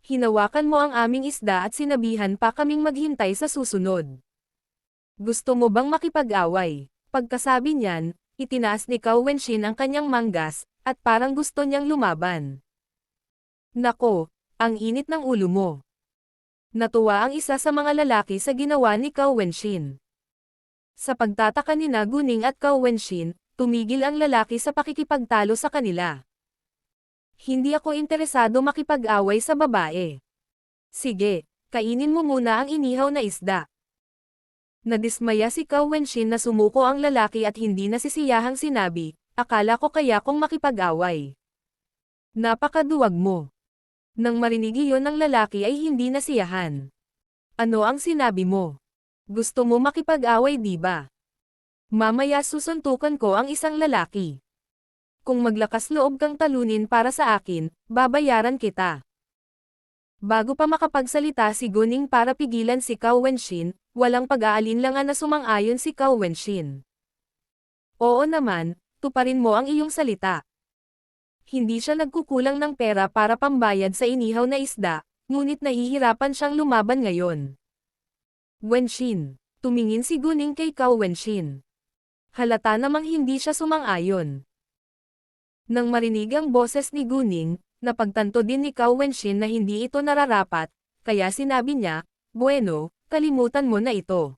Hinawakan mo ang aming isda at sinabihan pa kaming maghintay sa susunod. Gusto mo bang makipag-away? Pagkasabi niyan, itinaas ni Cao Wenxin ang kanyang manggas, at parang gusto niyang lumaban. Nako, ang init ng ulo mo. Natuwa ang isa sa mga lalaki sa ginawa ni Cao Wenxin. Sa pagtataka ni Guning at Cao Wenxin, tumigil ang lalaki sa pakikipagtalo sa kanila. Hindi ako interesado makipag-away sa babae. Sige, kainin mo muna ang inihaw na isda. Nadismaya si Cao Wenxin na sumuko ang lalaki at hindi nasisiyahang sinabi, akala ko kaya kung makipag-away. Napakaduwag mo. Nang marinig iyon ng lalaki ay hindi nasiyahan. Ano ang sinabi mo? Gusto mo makipag-away di ba? Mamaya susuntukan ko ang isang lalaki. Kung maglakas loob kang talunin para sa akin, babayaran kita. Bago pa makapagsalita si Guning para pigilan si Cao Wenxin, walang pag-aalinlangan na sumang-ayon si Cao Wenxin. Oo naman, tuparin mo ang iyong salita. Hindi siya nagkukulang ng pera para pambayad sa inihaw na isda, ngunit nahihirapan siyang lumaban ngayon. Wenxin. Tumingin si Guning kay Cao Wenxin. Halata namang hindi siya sumang-ayon. Nang marinig ang boses ni Guning, napagtanto din ni Cao Wenxin na hindi ito nararapat, kaya sinabi niya, bueno, kalimutan mo na ito.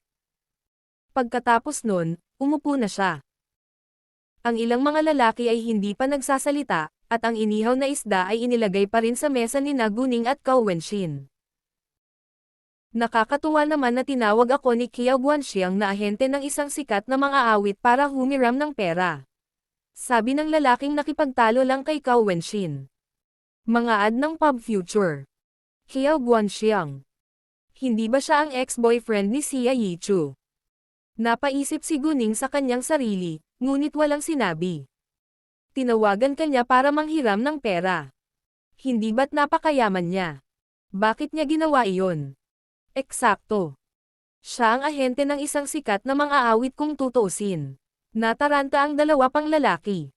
Pagkatapos nun, umupo na siya. Ang ilang mga lalaki ay hindi pa nagsasalita, at ang inihaw na isda ay inilagay pa rin sa mesa ni Guning at Cao Wenxin. Nakakatuwa naman na tinawag ako ni Qiao Guanxiang na ahente ng isang sikat na mga awit para humiram ng pera. Sabi ng lalaking nakipagtalo lang kay Cao Wenxin. Mga ad ng pub future. Qiao Guanxiang. Hindi ba siya ang ex-boyfriend ni Xia Yichu? Napaisip si Guning sa kanyang sarili, ngunit walang sinabi. Tinawagan kanya para manghiram ng pera. Hindi ba't napakayaman niya? Bakit niya ginawa iyon? Eksakto. Siya ang ahente ng isang sikat na mang-aawit kung tutuusin. Nataranta ang dalawa pang lalaki.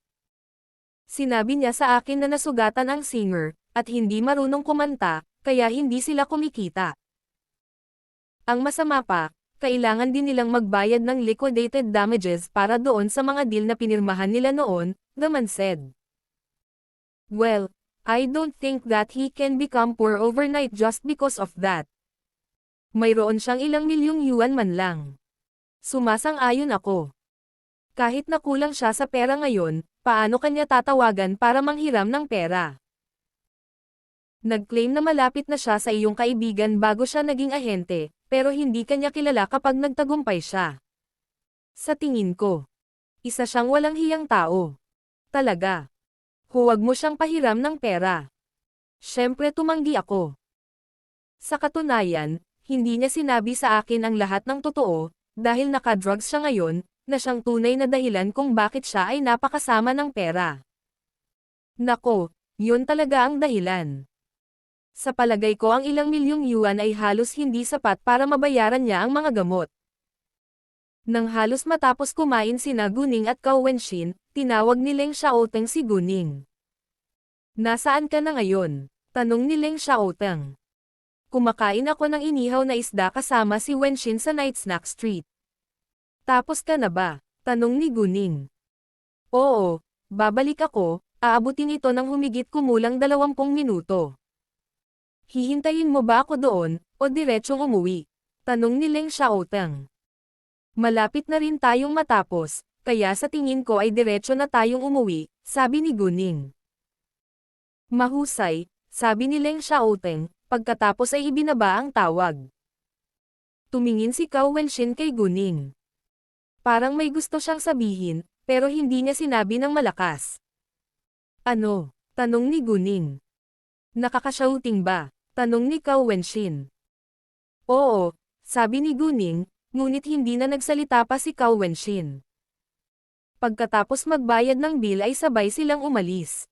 Sinabi niya sa akin na nasugatan ang singer, at hindi marunong kumanta, kaya hindi sila kumikita. Ang masama pa, kailangan din nilang magbayad ng liquidated damages para doon sa mga deal na pinirmahan nila noon, the man said. Well, I don't think that he can become poor overnight just because of that. Mayroon siyang ilang milyong yuan man lang. Sumasang-ayon ako. Kahit nakulang siya sa pera ngayon, paano kanya tatawagan para manghiram ng pera? Nag-claim na malapit na siya sa iyong kaibigan bago siya naging ahente, pero hindi kanya kilala kapag nagtagumpay siya. Sa tingin ko, isa siyang walang hiyang tao. Talaga. Huwag mo siyang pahiram ng pera. Siyempre tumanggi ako. Sa katunayan, hindi niya sinabi sa akin ang lahat ng totoo, dahil naka-drugs siya ngayon, na siyang tunay na dahilan kung bakit siya ay napakasama ng pera. Nako, yun talaga ang dahilan. Sa palagay ko ang ilang milyong yuan ay halos hindi sapat para mabayaran niya ang mga gamot. Nang halos matapos kumain sina Guning at Cao Wenxin, tinawag ni Leng Xiaoteng si Guning. Nasaan ka na ngayon? Tanong ni Leng Xiaoteng. Kumakain ako ng inihaw na isda kasama si Wenxin sa Night Snack Street. Tapos ka na ba? Tanong ni Guning. Oo, babalik ako, aabutin ito ng humigit kumulang 20 minuto. Hihintayin mo ba ako doon, o diretsyong umuwi? Tanong ni Leng Xiaoteng. Malapit na rin tayong matapos, kaya sa tingin ko ay diretsyo na tayong umuwi, sabi ni Guning. Mahusay, sabi ni Leng Xiaoteng, pagkatapos ay ibinaba ang tawag. Tumingin si Cao Wenshin kay Guning. Parang may gusto siyang sabihin, pero hindi niya sinabi ng malakas. Ano? Tanong ni Guning. Nakakashouting ba? Tanong ni Cao Wenshin. Oo, sabi ni Guning, ngunit hindi na nagsalita pa si Cao Wenshin. Pagkatapos magbayad ng bill ay sabay silang umalis.